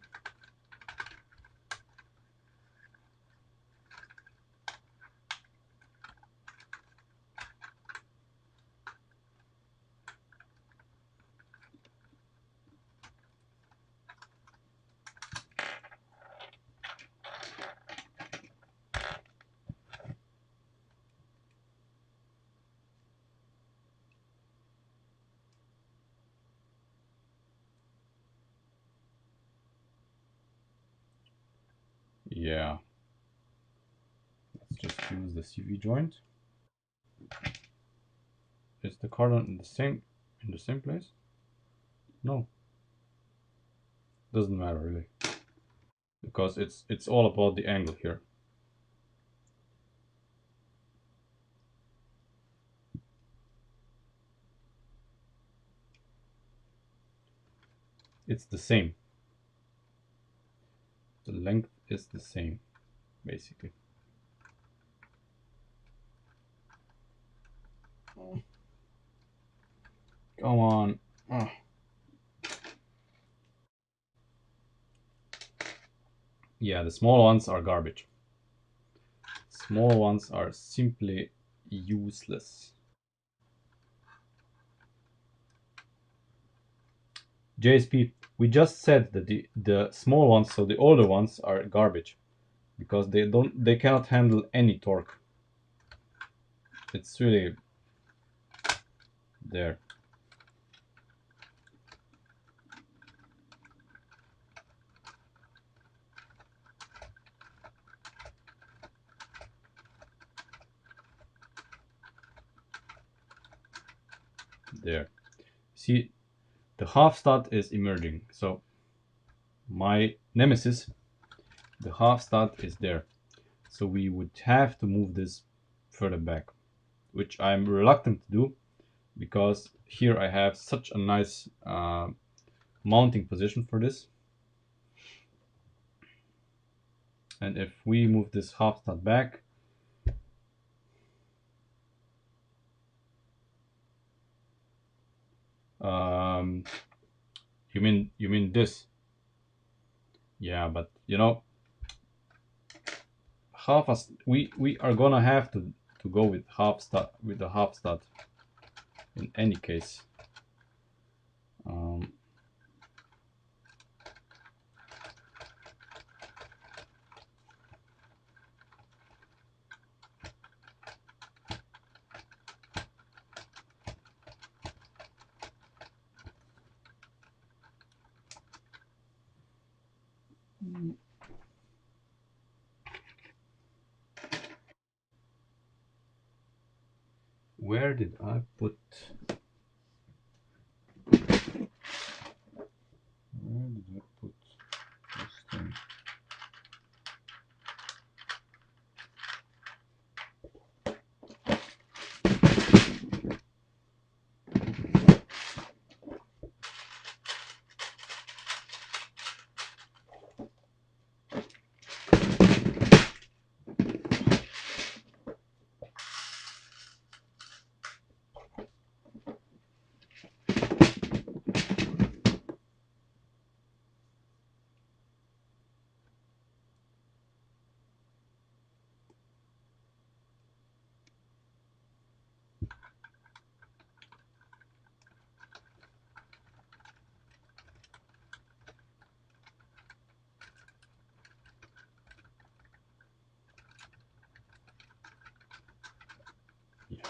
Yeah. Let's just use the CV joint. Is the cardon in the same place? No. Doesn't matter really. Because it's all about the angle here. It's the same. The length is the same, basically. Come on. Oh. Yeah, the small ones are garbage. Small ones are simply useless. JSP, we just said that the small ones, so the older ones, are garbage because they cannot handle any torque. It's really there. There. See, the half stud is emerging. So my nemesis, the half stud is there. So we would have to move this further back, which I'm reluctant to do because here I have such a nice mounting position for this. And if we move this half stud back, you mean this? Yeah, but you know, we are gonna have to go with the half stud in any case. Where did I put? Where did I put this thing?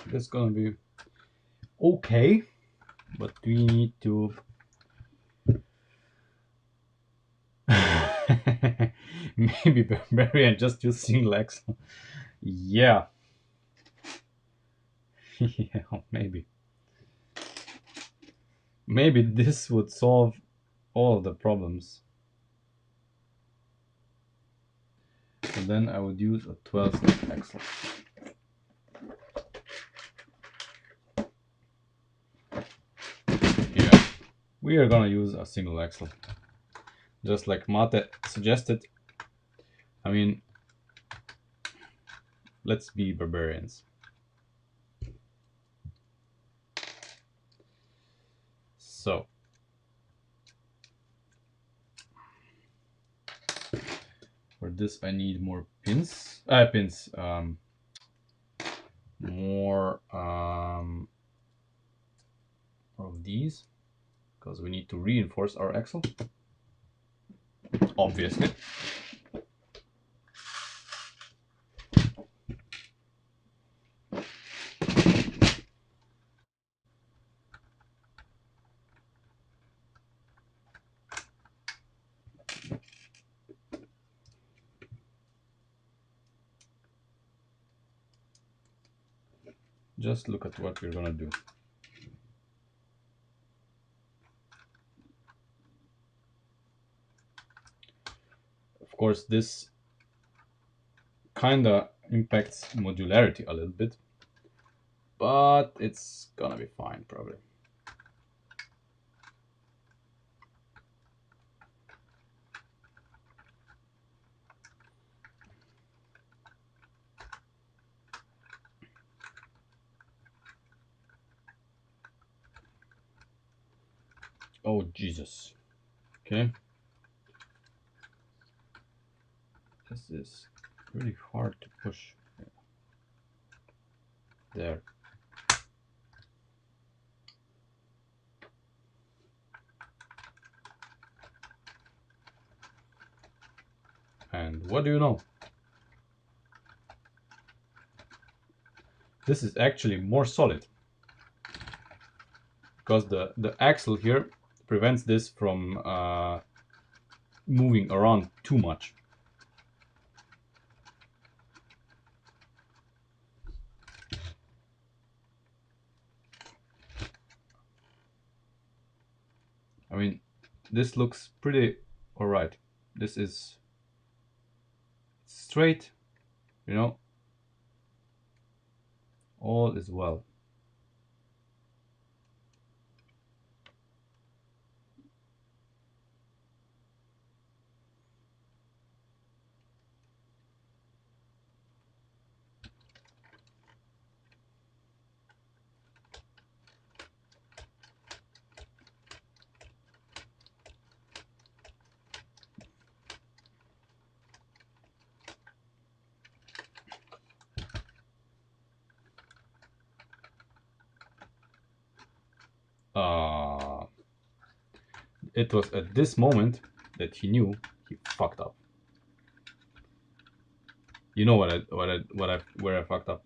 That's gonna be okay, but we need to maybe barbarian just use single axle. Yeah. Yeah, maybe this would solve all of the problems. And then I would use a 12-step axle. Yeah, we are gonna use a single axle, just like Mate suggested. I mean, let's be barbarians. So for this I need more pins. More of these, because we need to reinforce our axle, obviously. Just look at what we're gonna do. Of course, this kinda impacts modularity a little bit, but it's gonna be fine probably. Oh Jesus. Okay. This is really hard to push. There. And what do you know? This is actually more solid, because the axle here prevents this from moving around too much. I mean, this looks pretty alright. This is straight, you know, all is well. Uh, it was at this moment that he knew he fucked up. You know where I fucked up.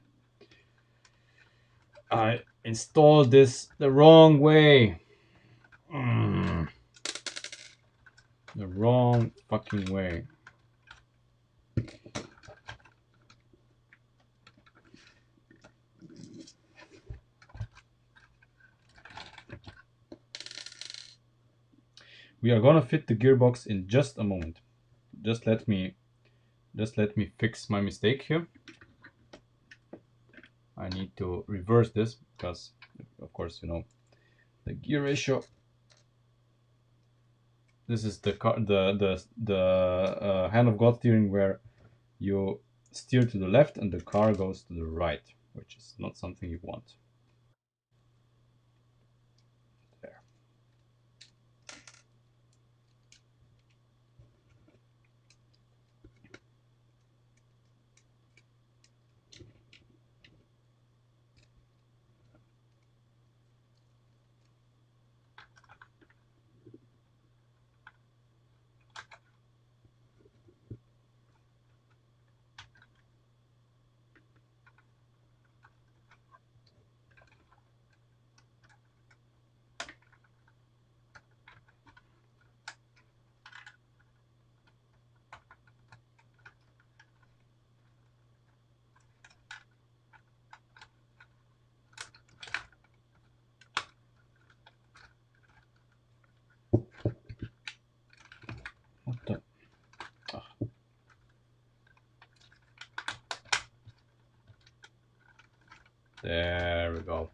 I installed this the wrong way. The wrong fucking way. We are gonna fit the gearbox in just a moment. Just let me fix my mistake here. I need to reverse this because, of course, you know, the gear ratio. This is the hand of God steering, where you steer to the left and the car goes to the right, which is not something you want. There. There we go.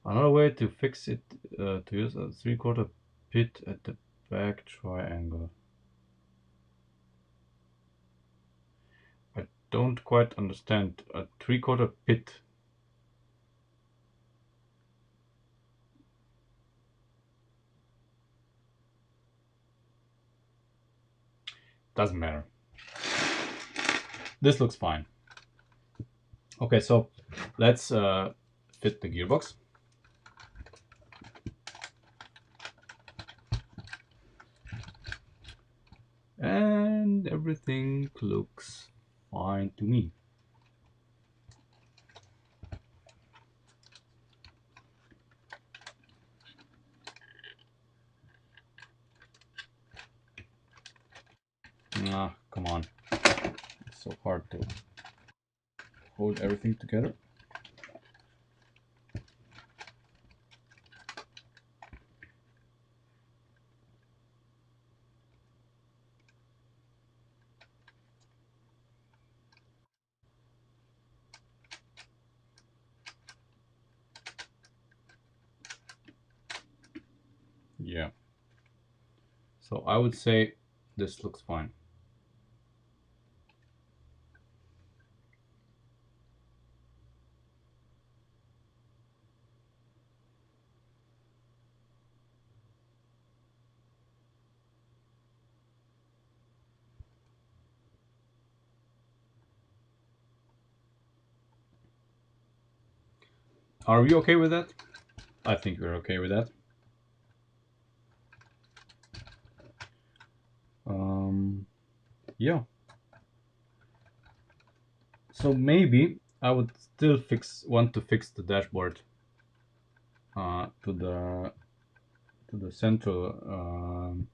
Another way to fix it, to use a 3/4 pit at the back triangle. I don't quite understand a 3/4 pit. Doesn't matter. This looks fine. Okay, so let's fit the gearbox. And everything looks fine to me. Ah, come on. It's so hard to hold everything together. Yeah. So I would say this looks fine. Are we okay with that? I think we're okay with that. Yeah. So maybe I would still want to fix the dashboard to the central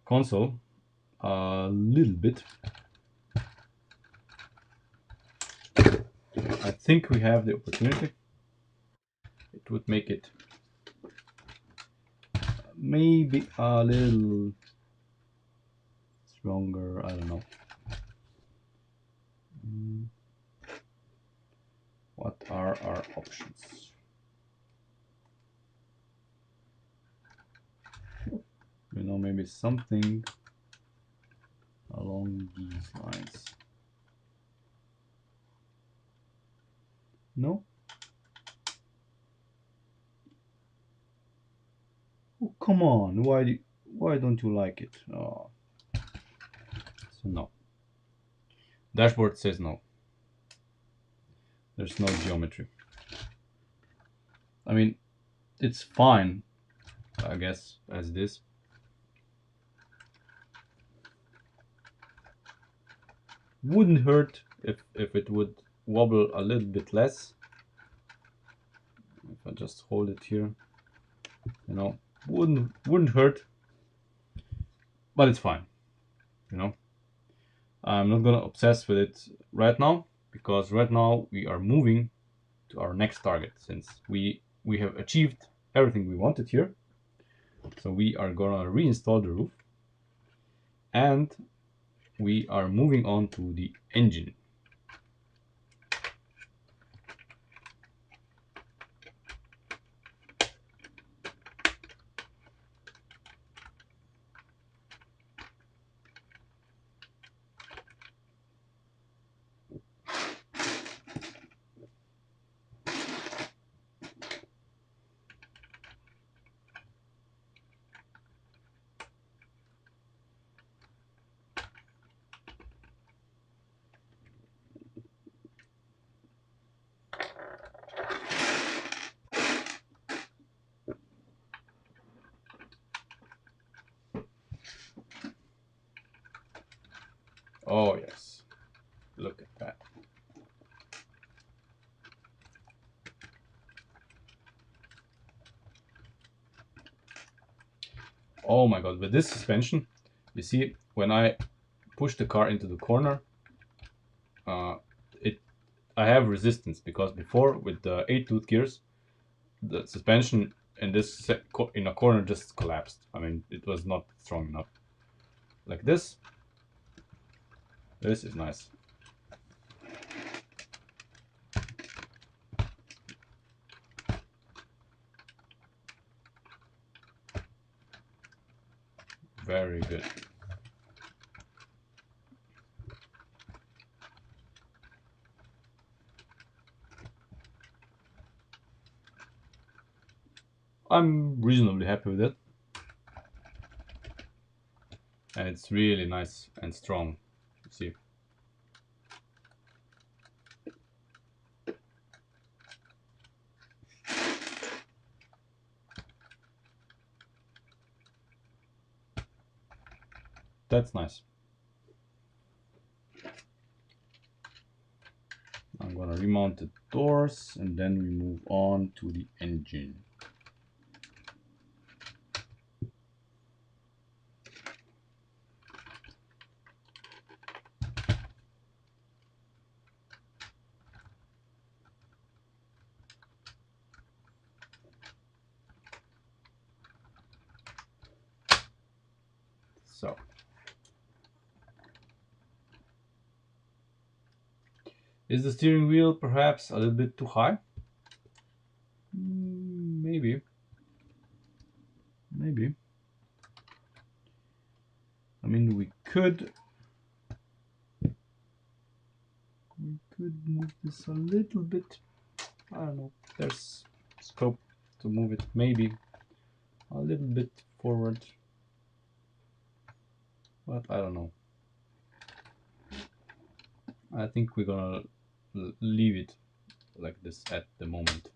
console a little bit. I think we have the opportunity. It would make it maybe a little stronger. I don't know. What are our options? You know, maybe something along these lines. No? Oh, come on. Why don't you like it? Oh. So no. Dashboard says no. There's no geometry. I mean, it's fine, I guess, as this. Wouldn't hurt if it would wobble a little bit less. If I just hold it here, you know, wouldn't hurt, but it's fine, you know. I'm not gonna obsess with it right now, because right now we are moving to our next target, since we have achieved everything we wanted here. So we are gonna reinstall the roof, and we are moving on to the engine. Oh yes, look at that. Oh my god, with this suspension, you see, when I push the car into the corner, it I have resistance, because before with the 8-tooth gears, the suspension in this in a corner just collapsed. I mean, it was not strong enough. Like this. This is nice. Very good. I'm reasonably happy with it. And it's really nice and strong. You see. That's nice. I'm gonna remount the doors and then we move on to the engine. So, is the steering wheel perhaps a little bit too high? Maybe. Maybe. I mean, we could move this a little bit. I don't know. There's scope to move it maybe a little bit forward, but I don't know. I think we're gonna leave it like this at the moment.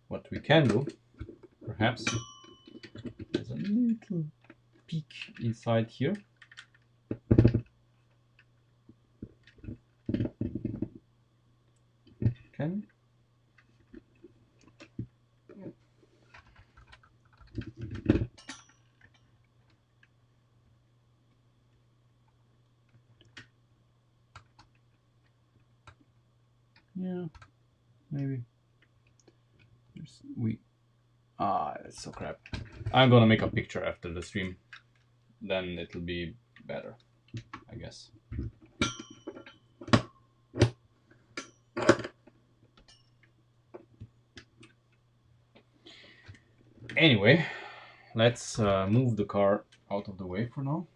What we can do, perhaps, is a little peek inside here. Can we? Yeah, maybe. It's so crap. I'm gonna make a picture after the stream, then it'll be better, I guess. Anyway, let's move the car out of the way for now.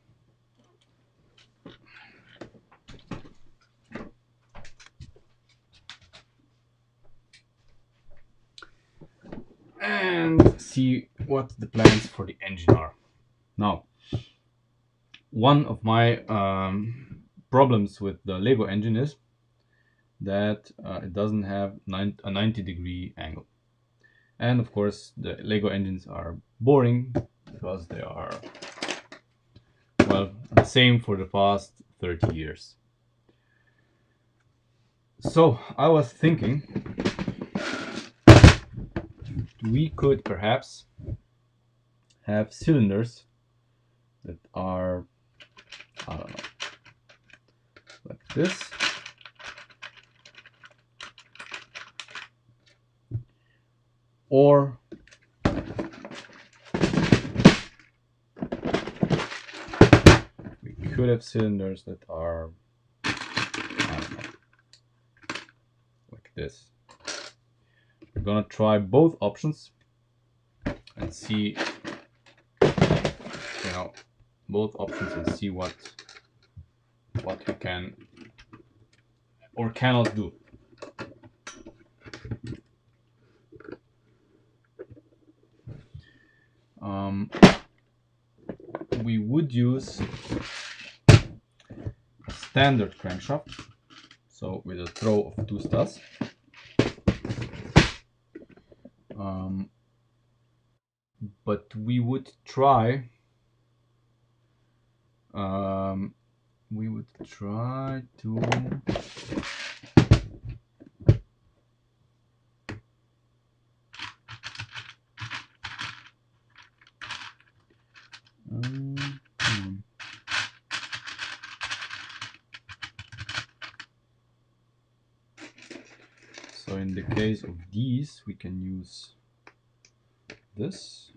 And see what the plans for the engine are. Now, one of my problems with the Lego engine is that it doesn't have a 90-degree angle. And of course, the Lego engines are boring because they are, well, the same for the past 30 years. So I was thinking we could perhaps have cylinders that are, I don't know, like this. Or we could have cylinders that are, I don't know, like this. We're gonna try both options and see, both options and see what we can or cannot do. We would use a standard crankshaft, so with a throw of 2 studs. But we would try to in the case of these, we can use this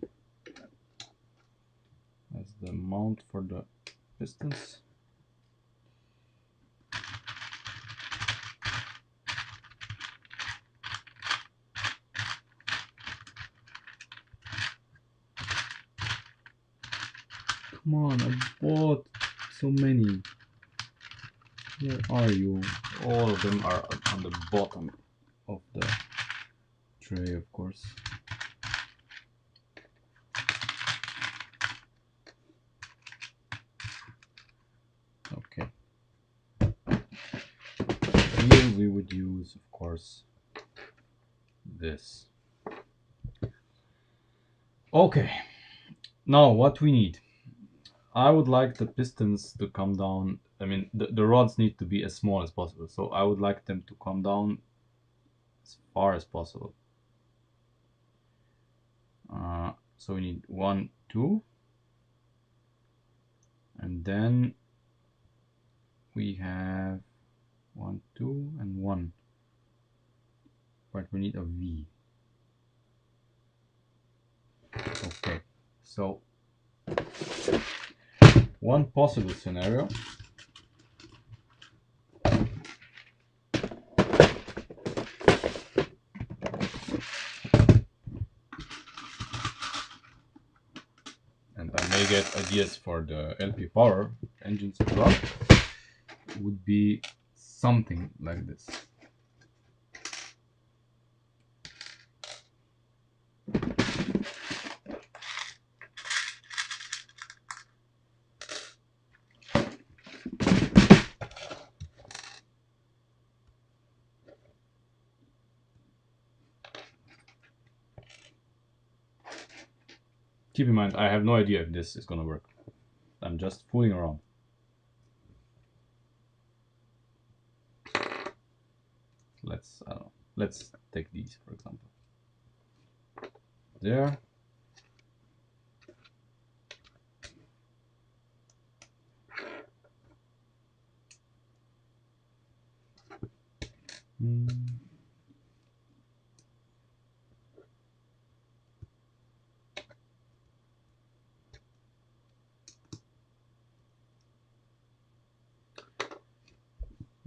as the mount for the pistons. Come on, I bought so many. Where are you? All of them are on the bottom of the tray, of course. Okay. Here we would use, of course, this. Okay. Now what we need. I would like the pistons to come down. I mean, the rods need to be as small as possible. So I would like them to come down as far as possible. So we need 1, 2. And then we have 1, 2, and 1. But we need a V. Okay. So one possible scenario and I may get ideas for the LP power engines as well, would be something like this. Keep in mind, I have no idea if this is gonna work. I'm just fooling around. Let's, I don't know, let's take these for example. There.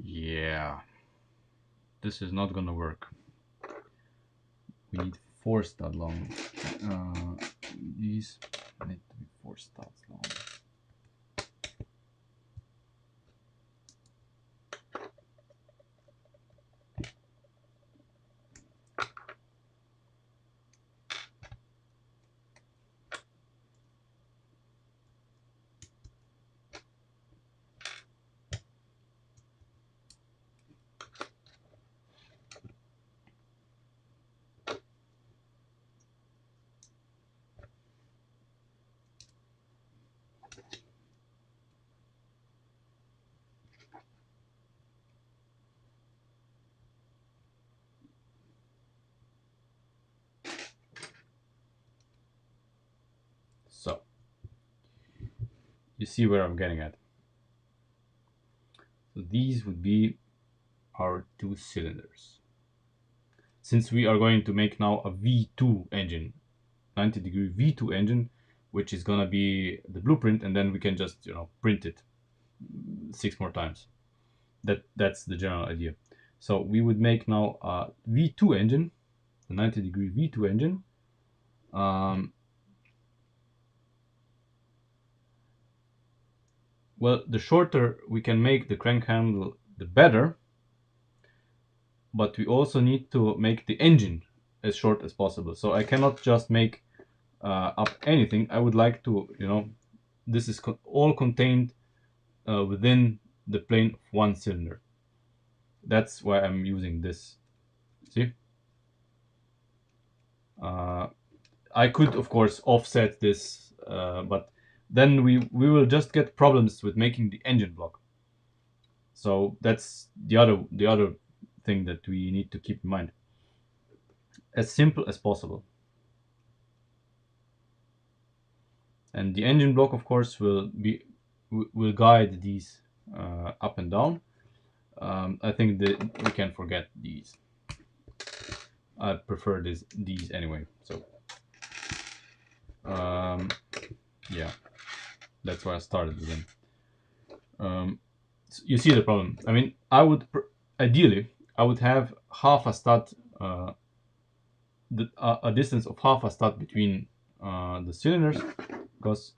Yeah, this is not gonna work. We need 4 stud long. These need to be 4 studs long. So, you see where I'm getting at. So these would be our 2 cylinders. Since we are going to make now a V2 engine, 90-degree V2 engine, which is gonna be the blueprint, and then we can just, you know, print it 6 more times. That's the general idea. So we would make now a V2 engine, the 90-degree V2 engine. Well, the shorter we can make the crank handle, the better. But we also need to make the engine as short as possible. So I cannot just make up anything. I would like to, you know, this is all contained within the plane of 1 cylinder. That's why I'm using this. See? I could, of course, offset this, but then we will just get problems with making the engine block. So that's the other thing that we need to keep in mind. As simple as possible. And the engine block, of course, will guide these up and down. I think that we can forget these. I prefer these anyway. So yeah, that's why I started with them. So you see the problem. I mean, ideally I would have half a stud, a distance of half a stud between the cylinders, because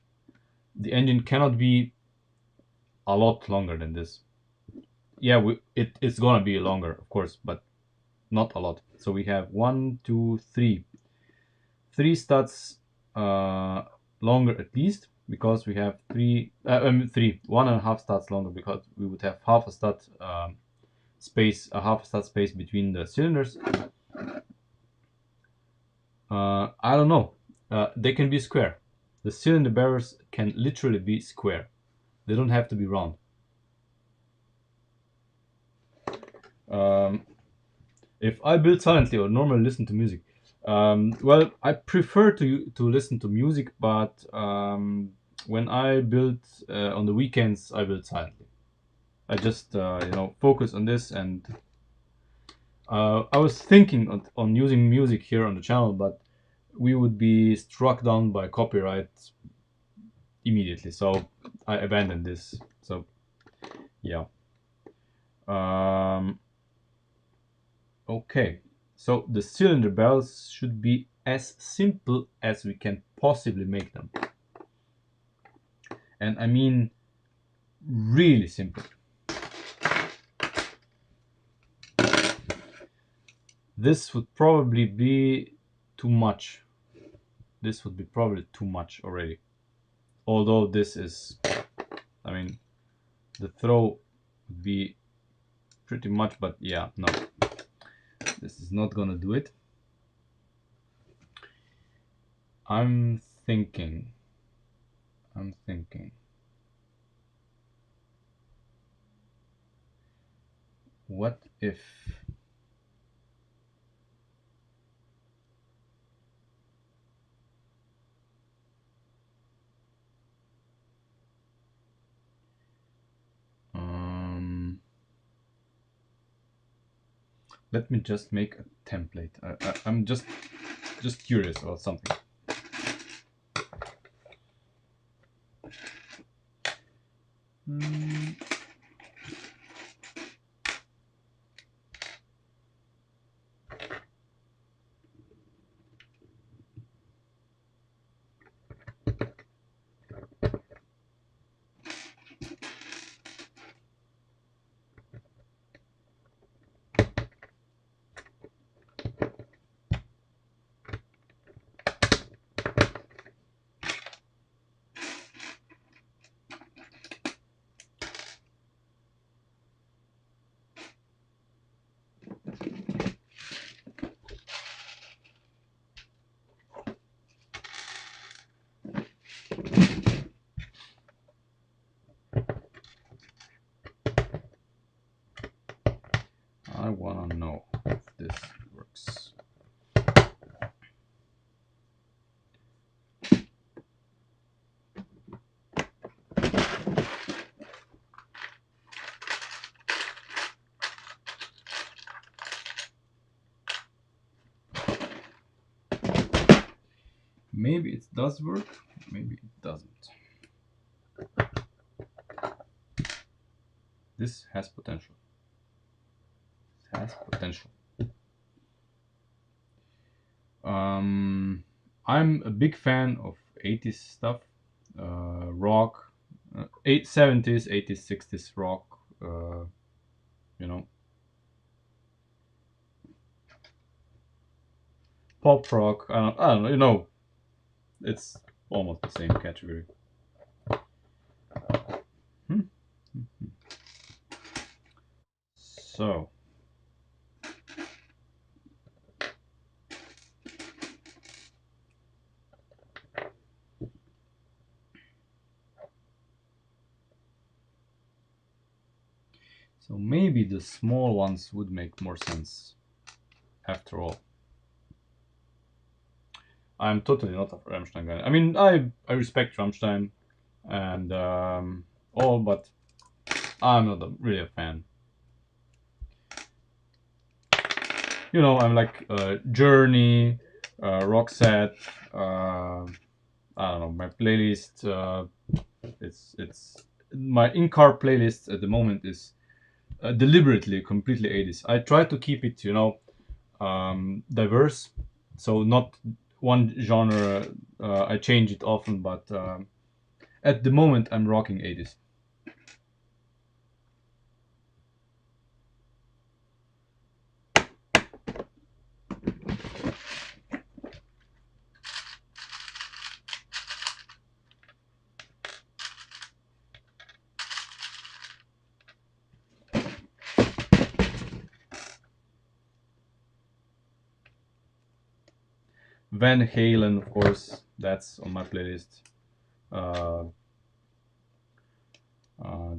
the engine cannot be a lot longer than this. Yeah, it's gonna be longer, of course, but not a lot. So we have 1, 2, 3 studs longer at least, because we have three, 1.5 studs longer, because we would have half a stud space, a half stud space between the cylinders. I don't know. They can be square. The cylinder barrels can literally be square. They don't have to be round. If I build silently or normally listen to music, well, I prefer to listen to music, but when I build on the weekends, I build silently. I just focus on this, and I was thinking on using music here on the channel, but we would be struck down by copyright immediately, so I abandoned this. So yeah. Okay, so the cylinder barrels should be as simple as we can possibly make them, and I mean really simple. This would probably be too much. This would be probably too much already. Although this is, I mean, the throw would be pretty much, but yeah, no. This is not gonna do it. I'm thinking. What if let me just make a template. I'm just curious about something. I want to know if this works. Maybe it does work, maybe it doesn't. This has potential. It has potential. I'm a big fan of 80s stuff, rock, 70s, 80s, 60s rock, you know, pop rock. I don't know, you know, it's almost the same category. So maybe the small ones would make more sense after all. I'm totally not a Rammstein guy. I mean, I respect Rammstein and all, but I'm not really a fan. you know, I'm like Journey, Roxette. I don't know, my playlist. It's my in-car playlist at the moment is deliberately completely 80s. I try to keep it, you know, diverse, so not one genre. I change it often, but at the moment I'm rocking 80s. Van Halen, of course, that's on my playlist. Uh, uh,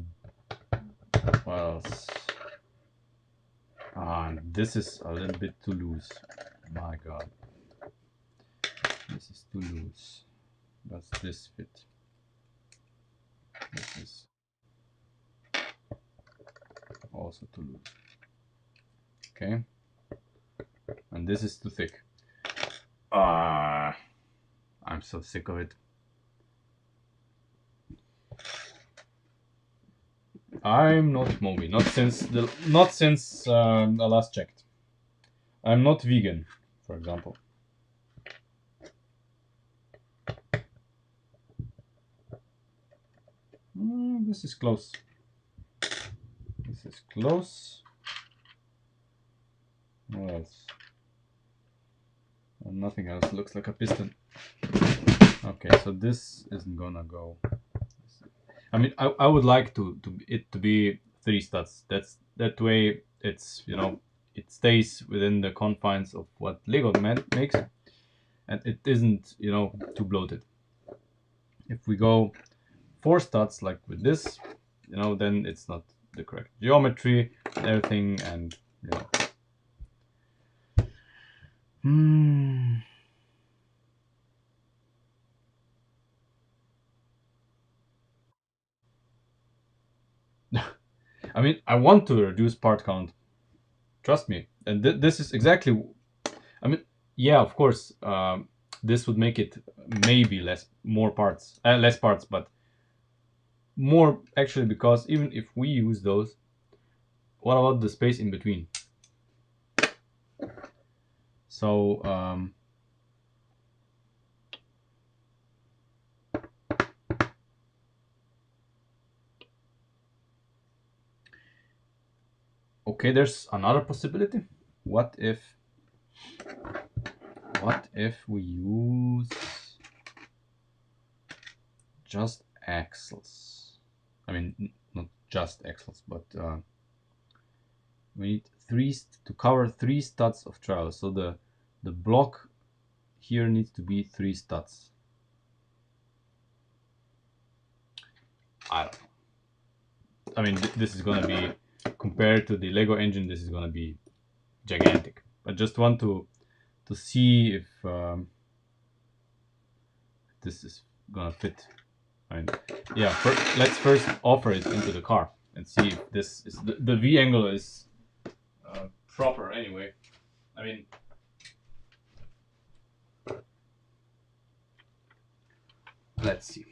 what else? This is a little bit too loose. My God, this is too loose. Does this fit? This is also too loose. Okay, and this is too thick. I'm so sick of it. I'm not Moby. Not since I last checked. I'm not vegan, for example. This is close. This is close. What else? And nothing else. Looks like a piston. Okay, so this isn't gonna go. I mean, I would like to be 3 studs. That way it's, you know, it stays within the confines of what Lego makes, and it isn't, you know, too bloated. If we go 4 studs like with this, you know, then it's not the correct geometry and everything, and you know. I mean, I want to reduce part count. Trust me, and this is exactly. I mean, yeah, of course, this would make it maybe less parts, but more actually, because even if we use those, what about the space in between? So okay, there's another possibility. What if we use just axles? I mean, not just axles, but we need to cover 3 studs of travel. So the block here needs to be 3 studs. I don't know. I mean, this is gonna be, compared to the Lego engine, this is gonna be gigantic. I just want to see if this is gonna fit. I mean, yeah. Let's first offer it into the car and see if this is the V angle is proper. Anyway, I mean, let's see.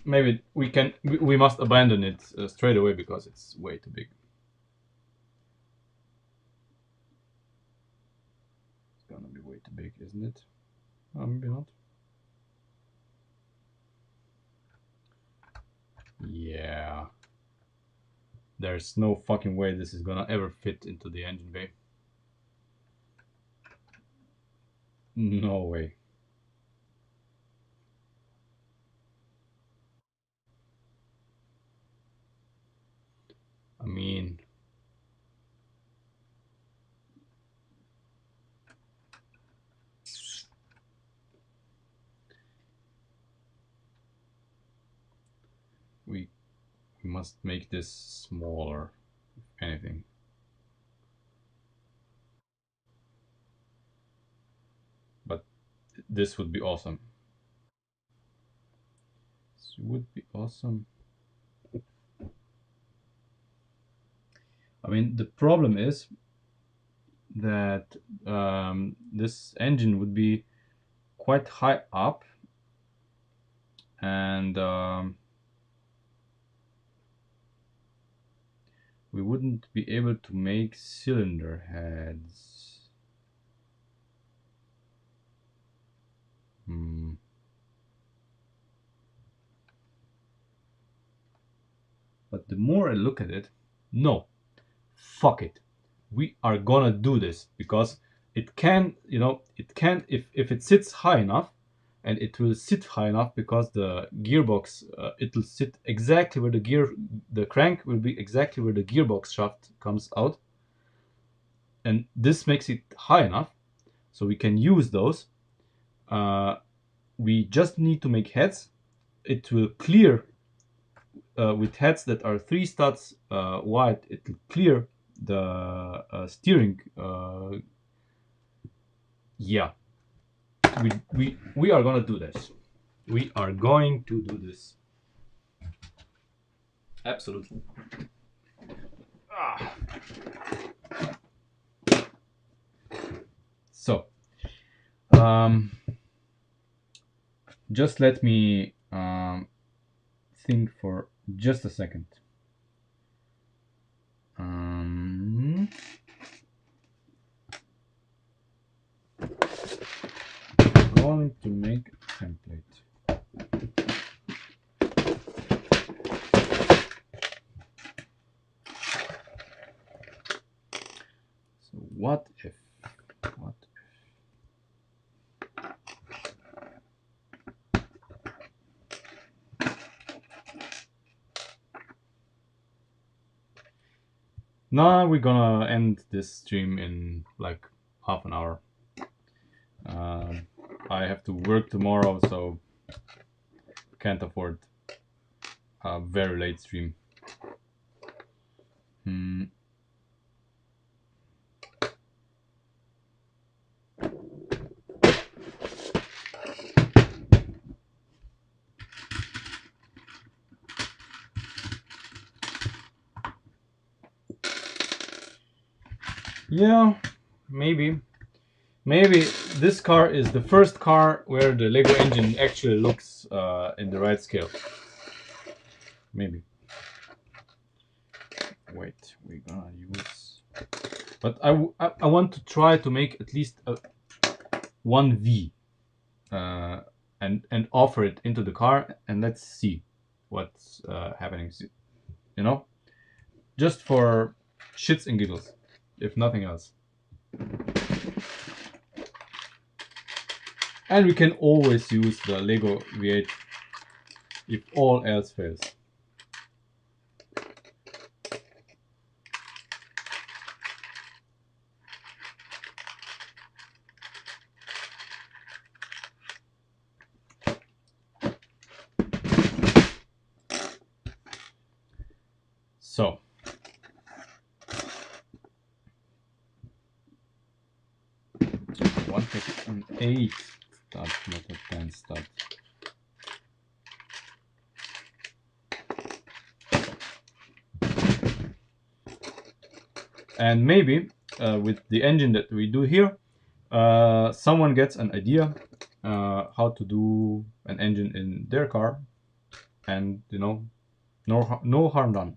Maybe we must abandon it straight away because it's way too big. It's gonna be way too big, isn't it? Maybe not. Yeah. There's no fucking way this is gonna ever fit into the engine bay. No way. I mean, we must make this smaller, if anything. But this would be awesome. This would be awesome. I mean, the problem is that this engine would be quite high up, and we wouldn't be able to make cylinder heads. But the more I look at it, no, fuck it. We are gonna do this because it can, you know, it can, if it sits high enough, and it will sit high enough because the gearbox, it will sit exactly where the crank will be exactly where the gearbox shaft comes out. And this makes it high enough so we can use those. We just need to make heads. It will clear with heads that are 3 studs wide. It will clear the steering. Yeah, we are gonna do this. We are going to do this. Absolutely. Ah. So, just let me think for just a second. Going to make a template. So what if? Now we're gonna end this stream in like half an hour. I have to work tomorrow, so can't afford a very late stream. Yeah, maybe this car is the first car where the Lego engine actually looks in the right scale. Maybe. Wait, we're gonna use. But I want to try to make at least a 1V and offer it into the car, and let's see what's happening. You know, just for shits and giggles, if nothing else. And we can always use the Lego V8 if all else fails. So, one take an 8 stud, not a 10 stud. And maybe with the engine that we do here, someone gets an idea how to do an engine in their car, and you know, no harm done.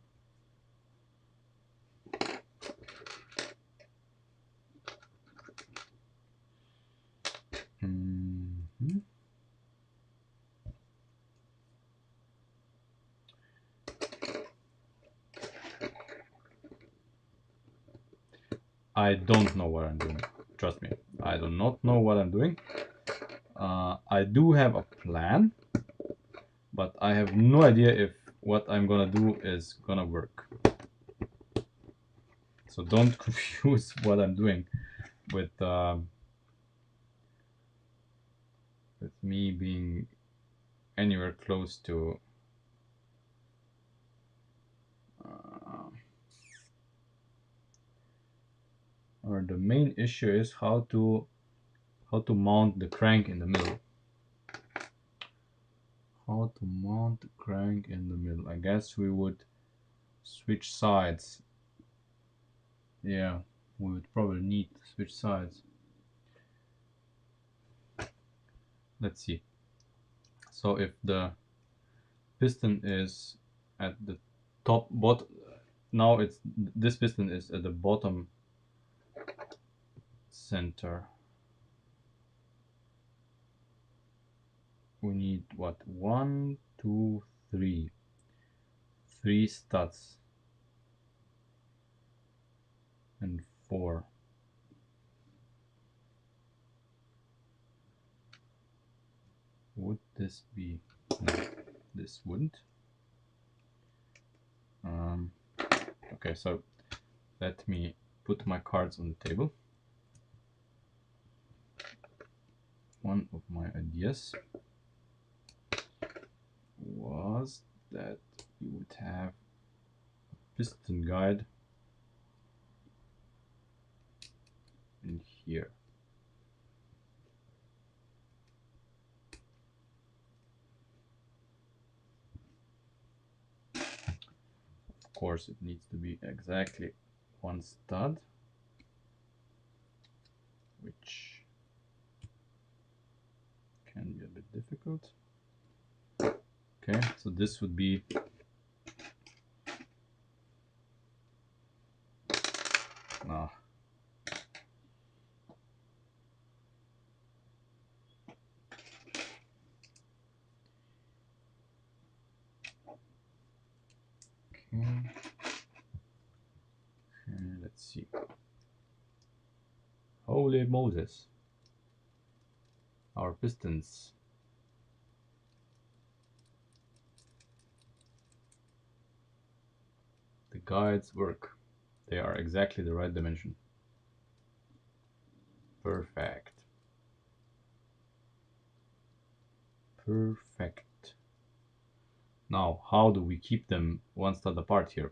I don't know what I'm doing. Trust me, I do not know what I'm doing. I do have a plan, but I have no idea if what I'm gonna do is gonna work. So don't confuse what I'm doing with me being anywhere close to or the main issue is how to mount the crank in the middle. How to mount the crank in the middle. I guess we would switch sides. Yeah, we would probably need to switch sides. Let's see. So if the piston is at the now this piston is at the bottom center. We need what? 1, 2, 3. 3 studs and 4. Would this be? No, this wouldn't. Okay, so let me put my cards on the table. One of my ideas was that you would have a piston guide in here. Of course, it needs to be exactly 1 stud, which can be a bit difficult. Okay, so this would be let's see. Holy Moses. Our pistons. The guides work. They are exactly the right dimension. Perfect. Perfect. Now, how do we keep them 1 stud apart here?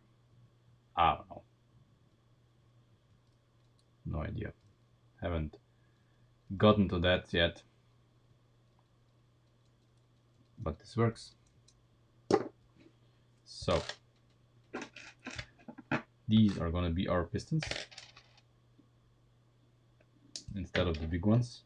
I don't know. No idea. Haven't gotten to that yet. But this works. So, these are gonna be our pistons instead of the big ones.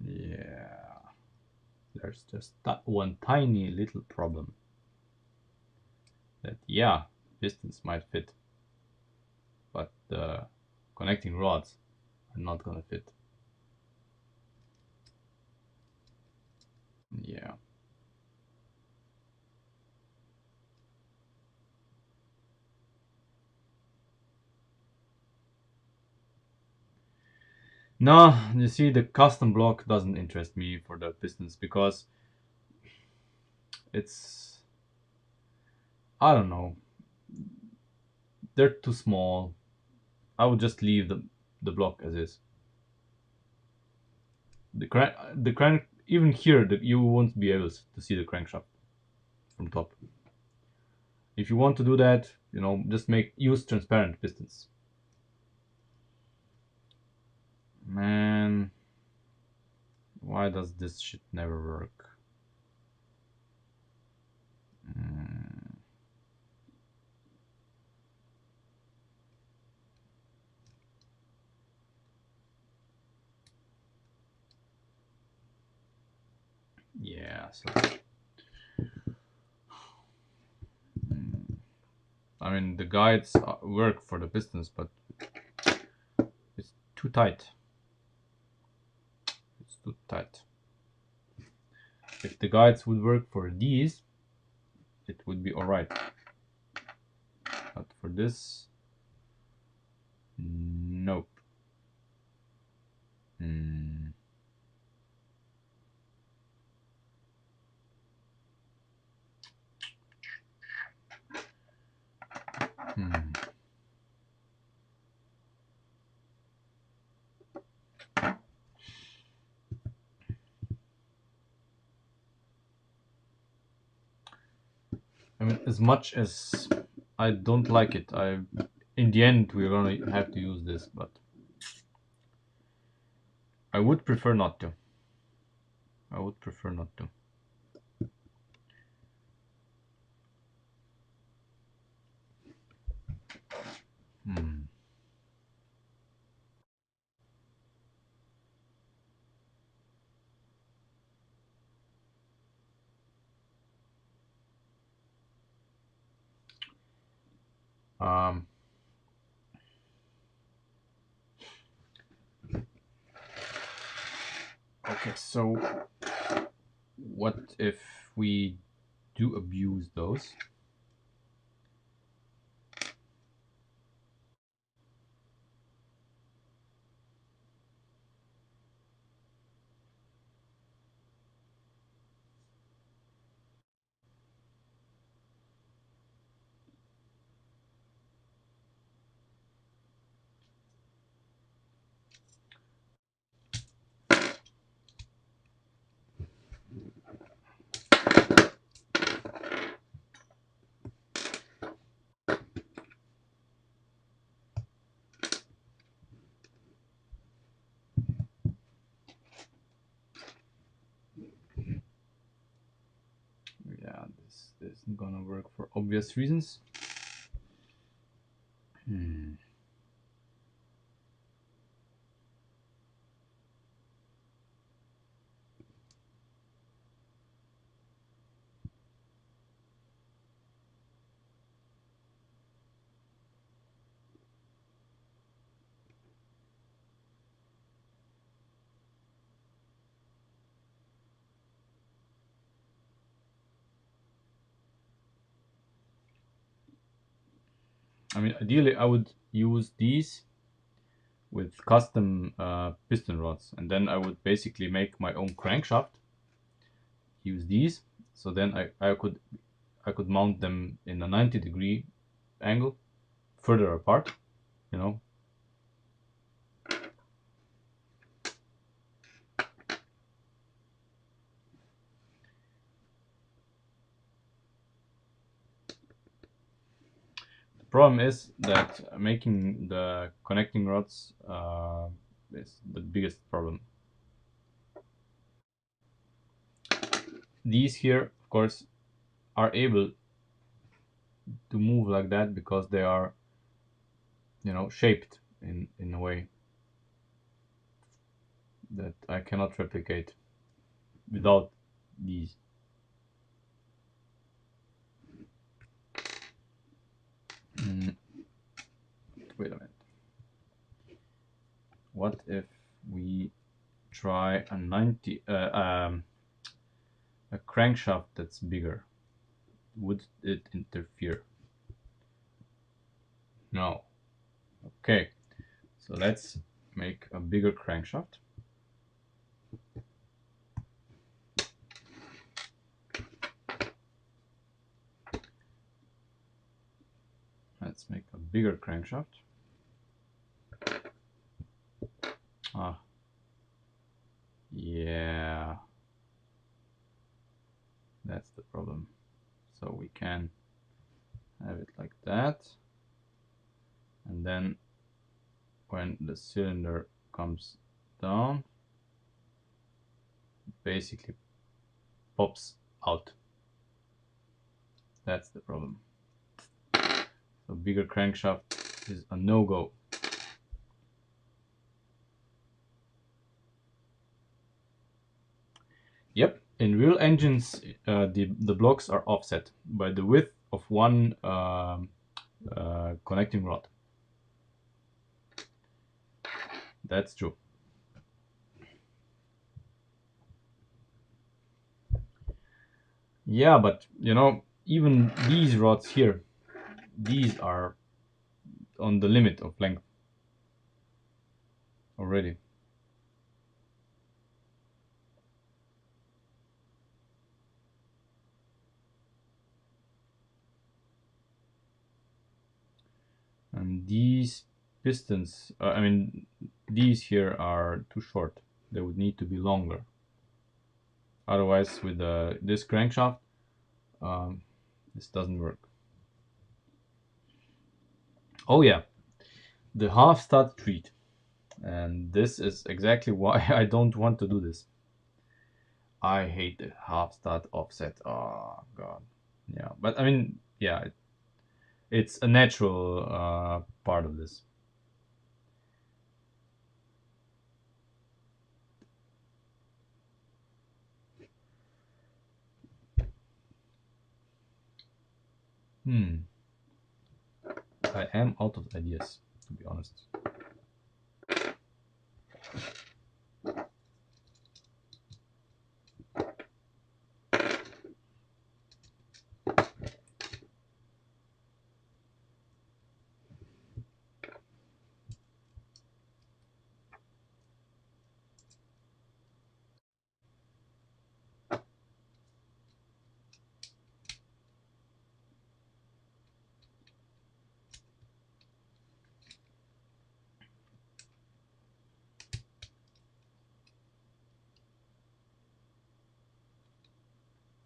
Yeah, there's just that one tiny little problem. That, yeah, pistons might fit, but the connecting rods are not gonna fit. Yeah. No, you see, the custom block doesn't interest me for the pistons because it's, I don't know, they're too small. I would just leave the block as is. The crank, even here, you won't be able to see the crankshaft from top. If you want to do that, you know, just use transparent pistons. Man, why does this shit never work? Yeah, so I mean, the guides work for the pistons, but it's too tight. It's too tight. If the guides would work for these, it would be alright. But for this, nope. mean, as much as I don't like it, in the end we're gonna have to use this, but I would prefer not to. I would prefer not to. Hmm. Um, okay, so what if we do abuse those? Yeah, this isn't gonna work for obvious reasons. Hmm. I mean, ideally I would use these with custom piston rods, and then I would basically make my own crankshaft, use these, so then I could mount them in a 90-degree angle further apart, you know. The problem is that making the connecting rods is the biggest problem. These here, of course, are able to move like that because they are, you know, shaped in a way that I cannot replicate without these. Mm, wait a minute. What if we try a crankshaft that's bigger? Would it interfere? No. Okay, so let's make a bigger crankshaft. Let's make a bigger crankshaft. Ah, yeah, that's the problem. So we can have it like that, and then when the cylinder comes down, it basically pops out. That's the problem. So bigger crankshaft is a no-go. Yep, in real engines, the blocks are offset by the width of one connecting rod. That's true. Yeah, but you know, even these rods here, these are on the limit of length already. And these pistons, I mean, these here are too short. They would need to be longer. Otherwise, with this crankshaft, um, This doesn't work. Oh yeah, the half stud treat. And this is exactly why I don't want to do this. I hate the half stud offset. Oh god. Yeah, but I mean, yeah, it's a natural part of this. I am out of ideas, to be honest.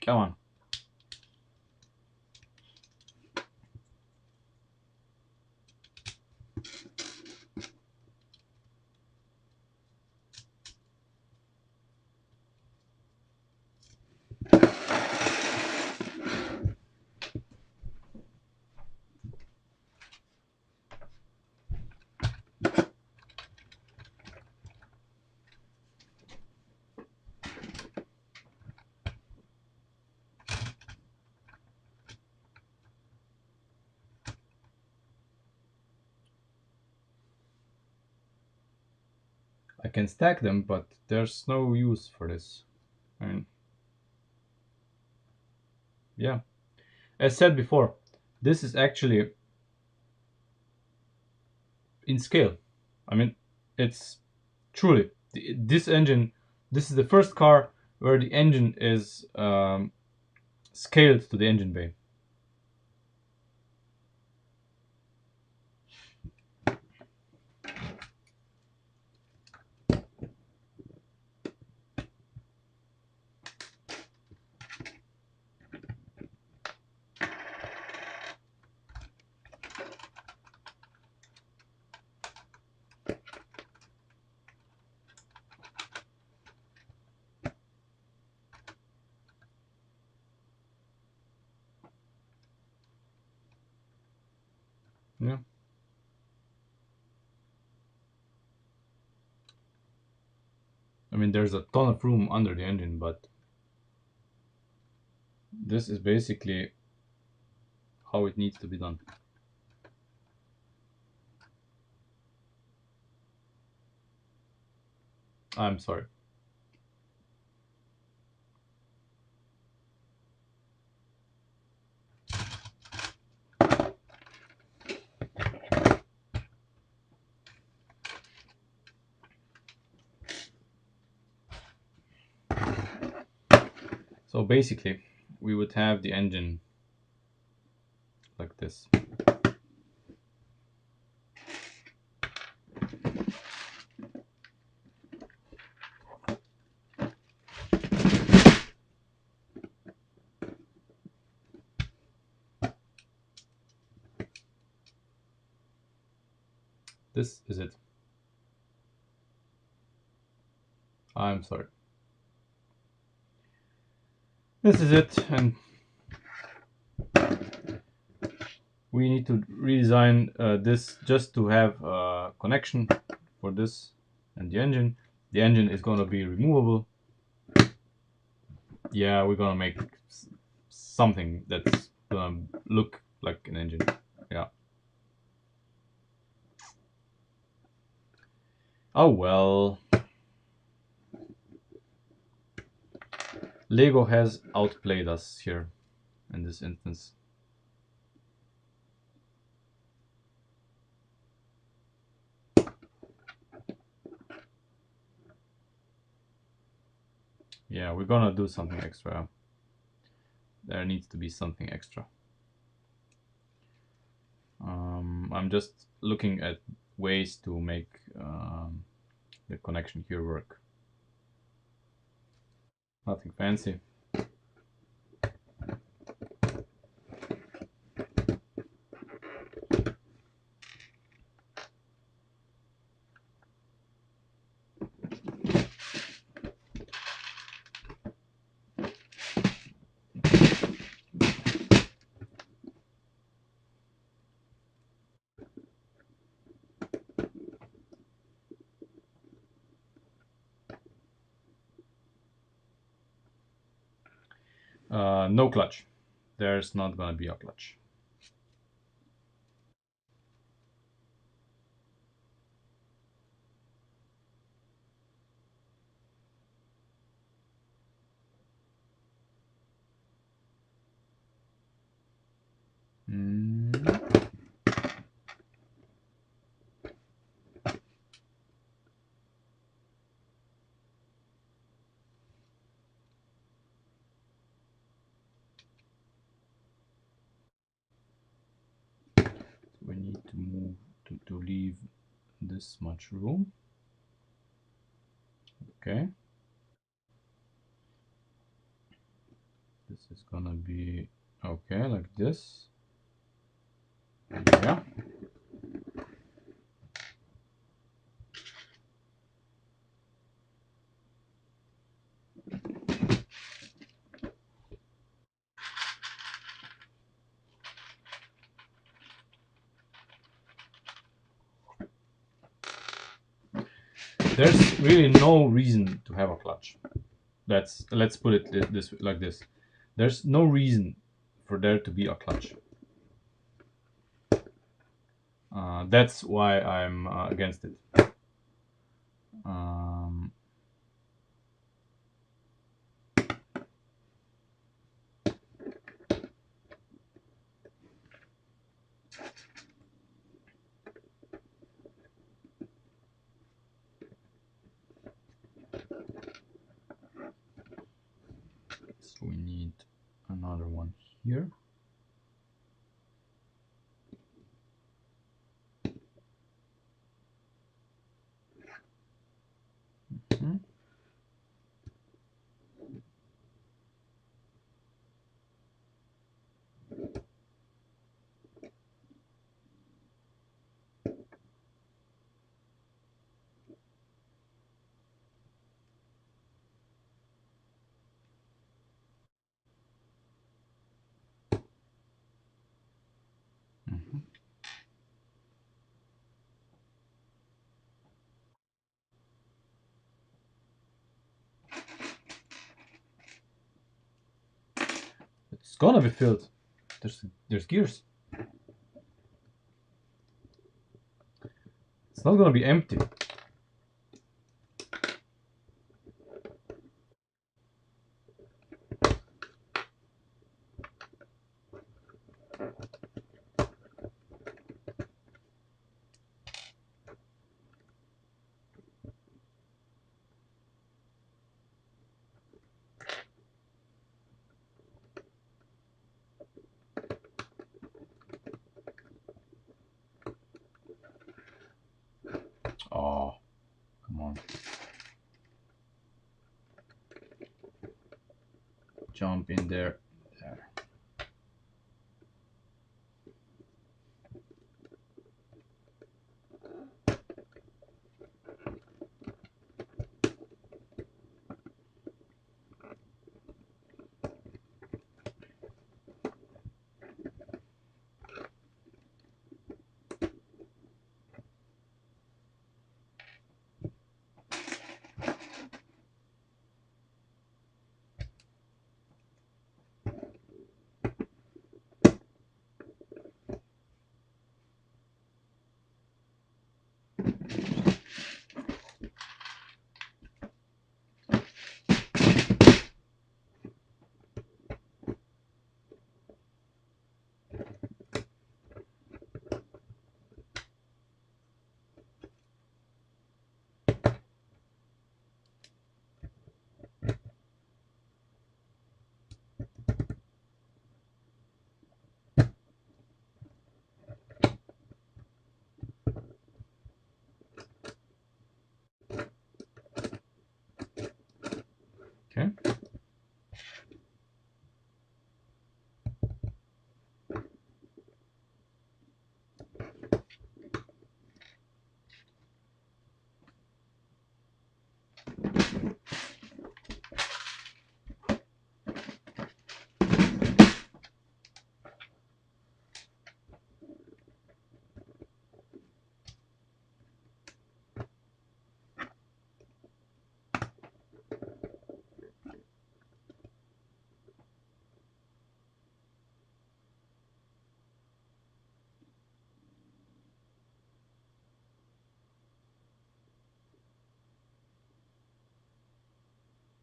Come on. I can stack them, but there's no use for this. I mean, yeah. As said before, this is actually in scale. I mean, it's truly this engine. This is the first car where the engine is scaled to the engine bay. Yeah. I mean, there's a ton of room under the engine, but this is basically how it needs to be done. I'm sorry. So basically, we would have the engine like this. This is it. I'm sorry. This is it, and we need to redesign this just to have a connection for this and the engine. The engine is going to be removable. Yeah, we're going to make something that's going to look like an engine. Yeah. Oh well. Lego has outplayed us here in this instance. Yeah, we're gonna do something extra. There needs to be something extra. I'm just looking at ways to make the connection here work. Nothing fancy. No clutch. There's not gonna be a clutch. Mm. We need to move to leave this much room. Okay. This is gonna be okay, like this. Yeah. There's really no reason to have a clutch. Let's put it this like this. There's no reason for there to be a clutch. That's why I'm against it. Um, so we need another one here. Mm-hmm. Mm-hmm. It's gonna be filled. There's gears. It's not gonna be empty. Oh, come on. Jump in there. There.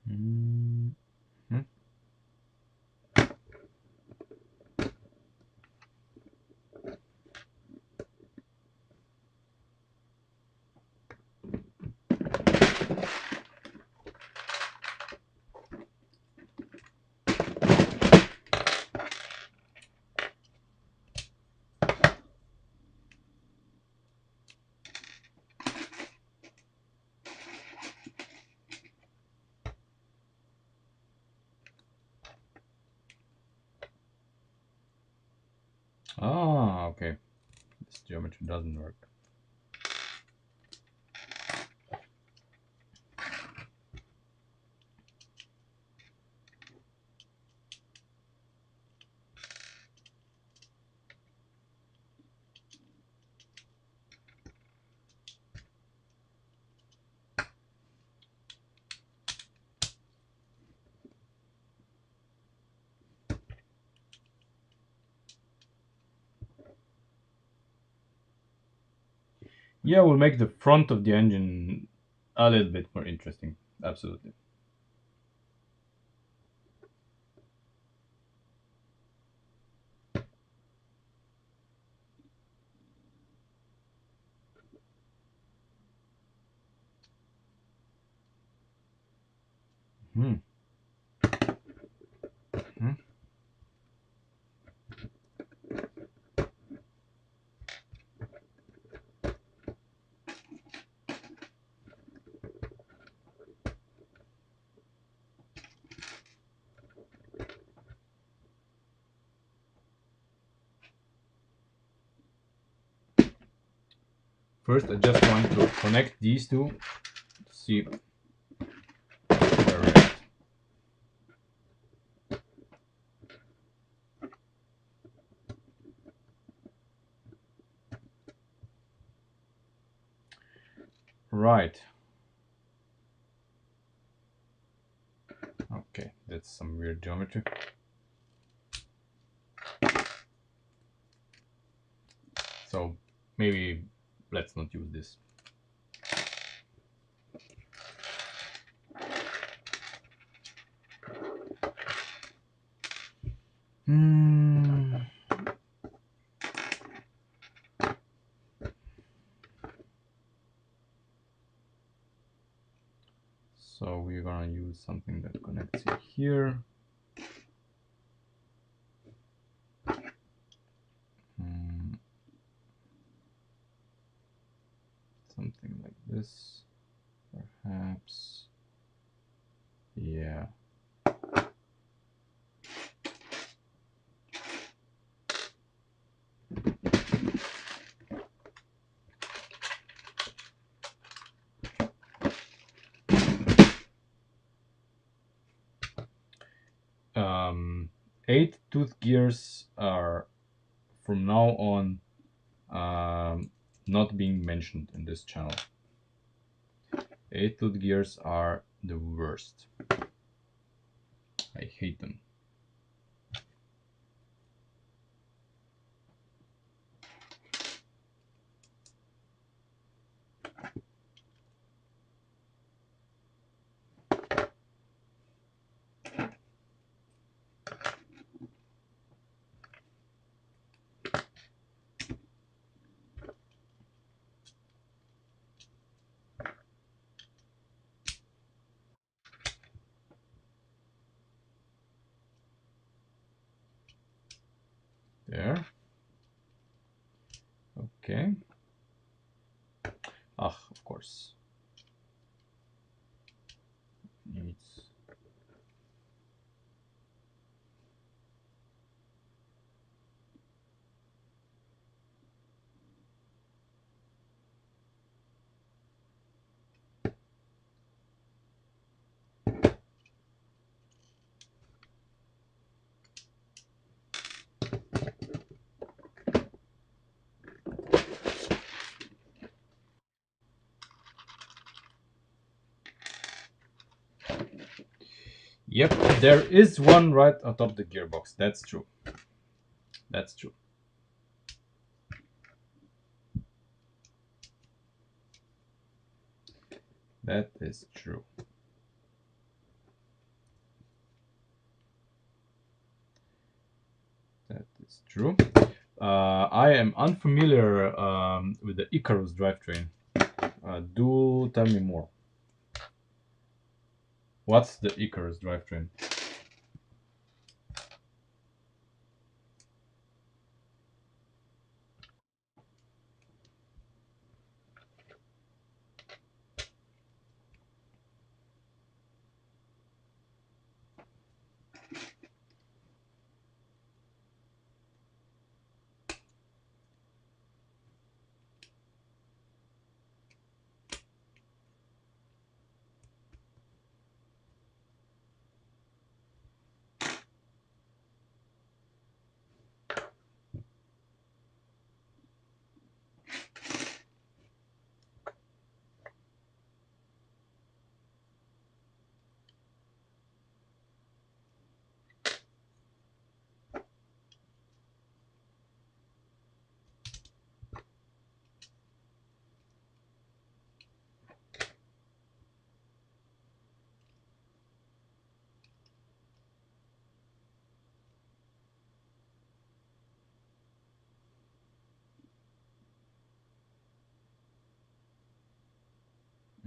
Mm. Hmm. Ah, okay. This geometry doesn't work. Yeah, we'll make the front of the engine a little bit more interesting. Absolutely. Hmm. Hmm. First, I just want to connect these two to see where we're at. Right. Okay, that's some weird geometry. So maybe let's not use this. Hmm. So we're gonna use something that connects it here. Hmm. Something like this, perhaps. Yeah. 8-tooth gears are from now on not being mentioned in this channel. 8-tooth gears are the worst. I hate them. There. Okay. Ah, of course. Needs. Yep, there is one right atop the gearbox. That's true. That's true. That is true. It's true. I am unfamiliar with the Icarus drivetrain. Do tell me more. What's the Icarus drivetrain?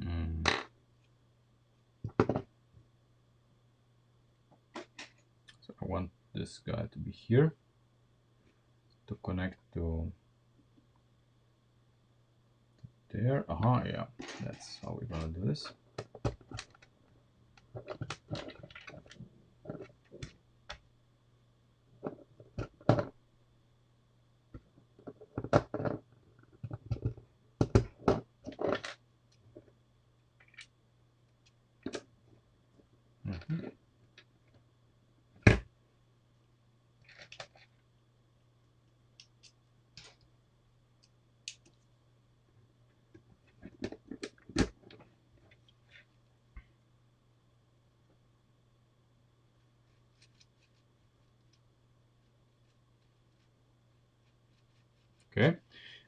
Mm. So I want this guy to be here to connect to there. Aha, yeah, that's how we're gonna do this. Mhm. Okay,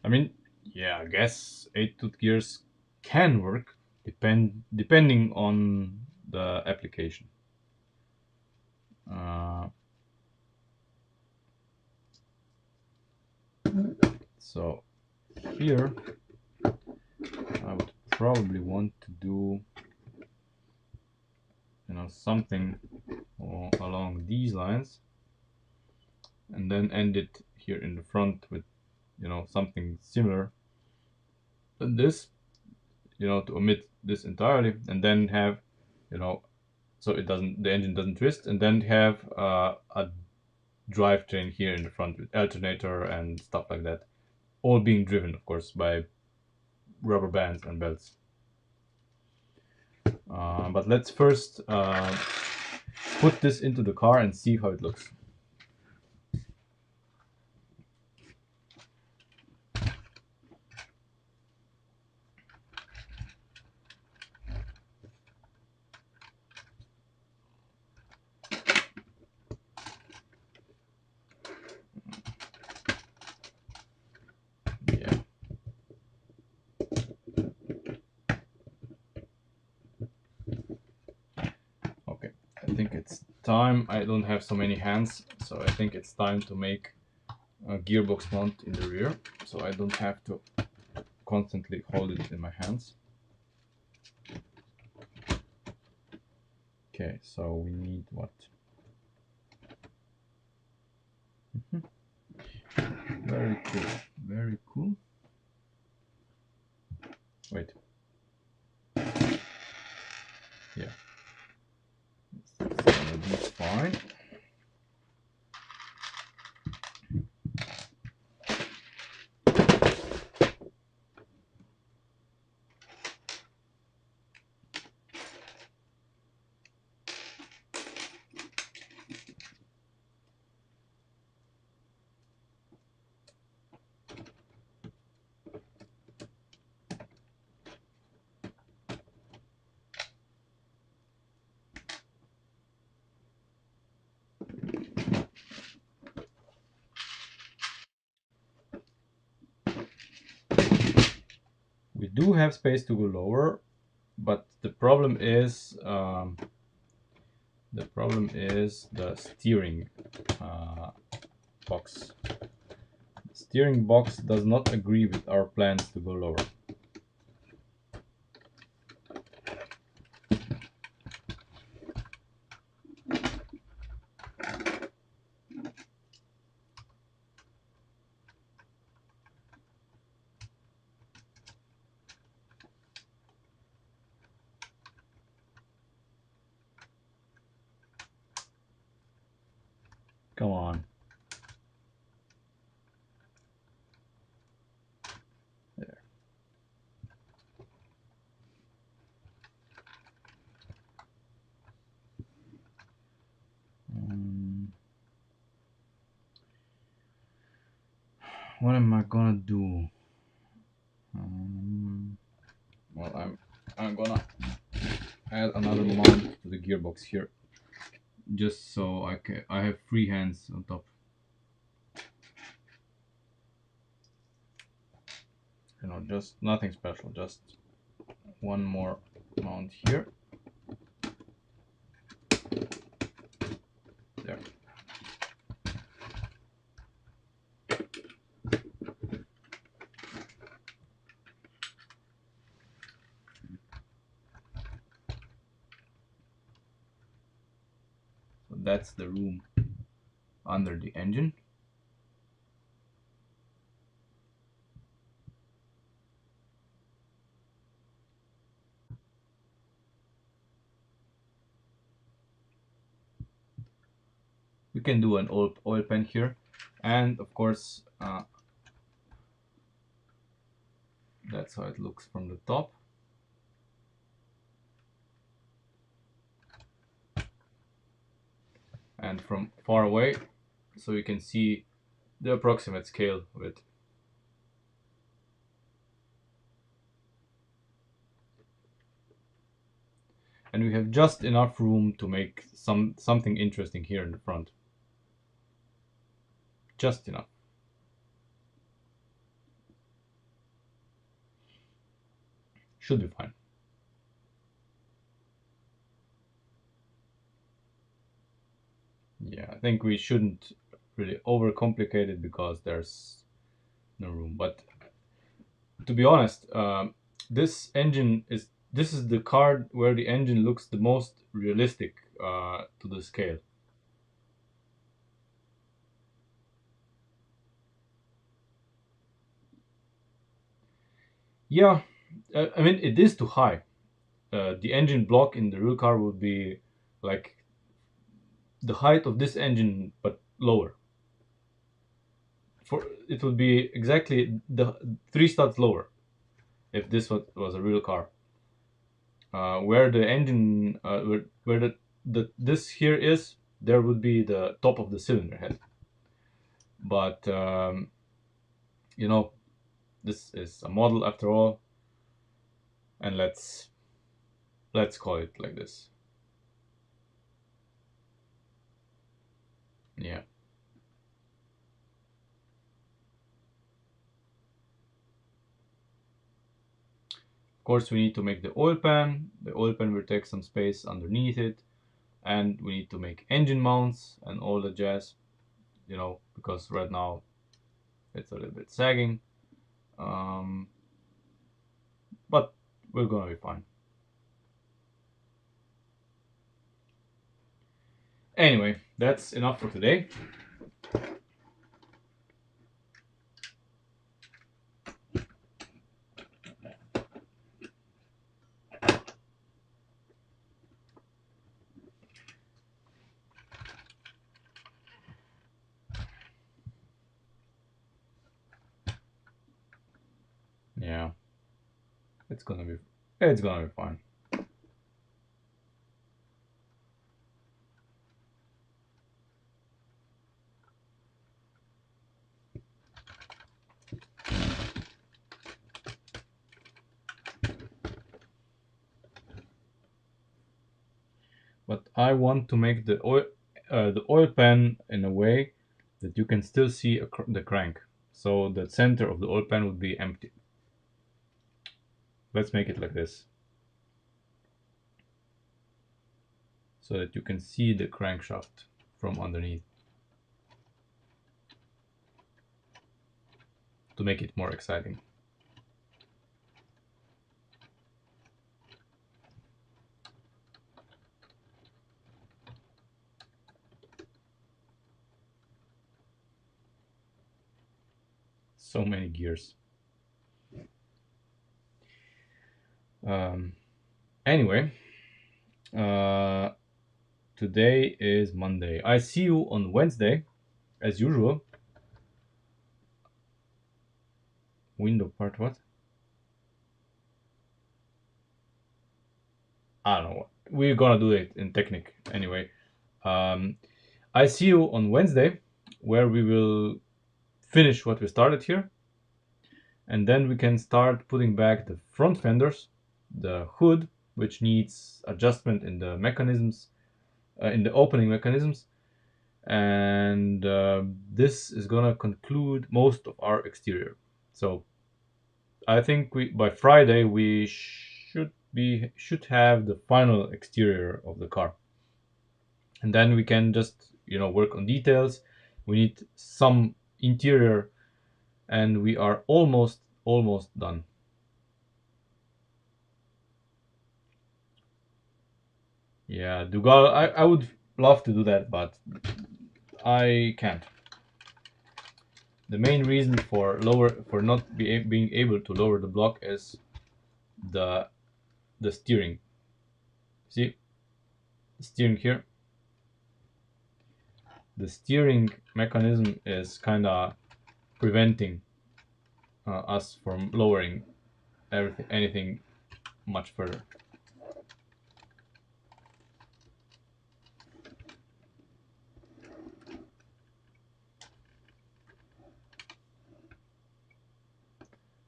I mean, yeah, I guess 8-tooth gears can work depending on the application. Uh, so here I would probably want to do, you know, something along these lines, and then end it here in the front with, you know, something similar than this, you know, to omit this entirely, and then have, you know, so the engine doesn't twist, and then have a drivetrain here in the front with alternator and stuff like that, all being driven, of course, by rubber bands and belts. But let's first put this into the car and see how it looks. Yeah. Okay, I think it's time. I don't have so many hands, so I think it's time to make a gearbox mount in the rear, so I don't have to constantly hold it in my hands. Okay, so we need what? Very cool, very cool. Wait. Yeah. It's gonna be fine. We do have space to go lower, but the problem is the steering. box. The steering box does not agree with our plans to go lower. Come on. There. What am I gonna do? Well, I'm gonna add another mount to the gearbox here, just so I have free hands on top. You know, just nothing special, just one more mount here. There. So that's the room under the engine. We can do an oil pan here, and of course that's how it looks from the top. And from far away, so you can see the approximate scale of it. And we have just enough room to make something interesting here in the front. Just enough. Should be fine. Yeah, I think we shouldn't really overcomplicate it because there's no room. But to be honest, this is the car where the engine looks the most realistic to the scale. Yeah, I mean it is too high. The engine block in the real car would be like the height of this engine but lower. For it would be exactly the 3 studs lower if this was a real car. Where the engine, where this here is, there would be the top of the cylinder head. But you know, this is a model after all, and let's call it like this. Yeah. Of course, we need to make the oil pan. The oil pan will take some space underneath it, and we need to make engine mounts and all the jazz. You know, because right now it's a little bit sagging, but we're gonna be fine. Anyway, that's enough for today. Yeah, it's gonna be fine. But I want to make the oil pan in a way that you can still see the crank. So the center of the oil pan would be empty. Let's make it like this, so that you can see the crankshaft from underneath. to make it more exciting. So many gears. Anyway, today is Monday. I see you on Wednesday, as usual. Window part what? I don't know. We're gonna do it in Technic anyway. I see you on Wednesday, where we will finish what we started here, and then we can start putting back the front fenders, the hood, which needs adjustment in the mechanisms, in the opening mechanisms, and this is gonna conclude most of our exterior. So I think by Friday we should have the final exterior of the car, and then we can just work on details. We need some interior, and we are almost done. Yeah, Dugal, I would love to do that, but I can't. The main reason for not being able to lower the block is the steering. See, the steering here. The steering mechanism is kind of preventing us from lowering anything much further.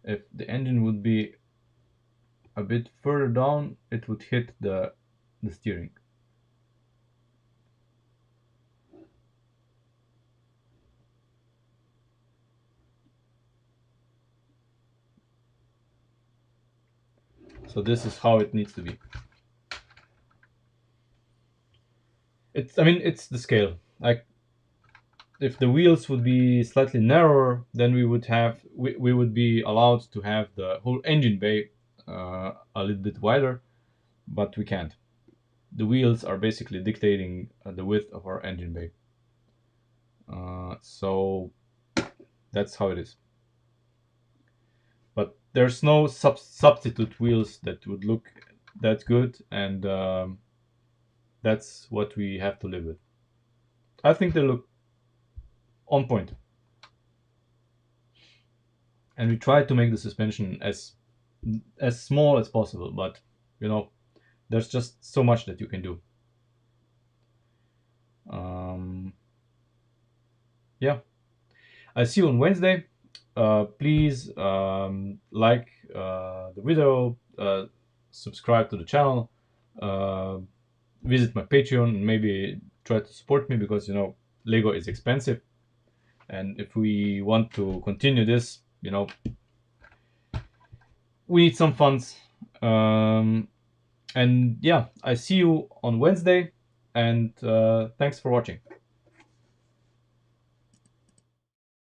If the engine would be a bit further down, it would hit the steering. So this is how it needs to be. It's the scale. Like, if the wheels would be slightly narrower, then we would be allowed to have the whole engine bay a little bit wider, but we can't. The wheels are basically dictating the width of our engine bay. So that's how it is. But there's no substitute wheels that would look that good, and that's what we have to live with. I think they look on point. And we try to make the suspension as small as possible, but there's just so much that you can do. Yeah, I see you on Wednesday. Please like the video, subscribe to the channel, visit my Patreon, and maybe try to support me, because Lego is expensive, and if we want to continue this, we need some funds. And yeah, I see you on Wednesday, and thanks for watching.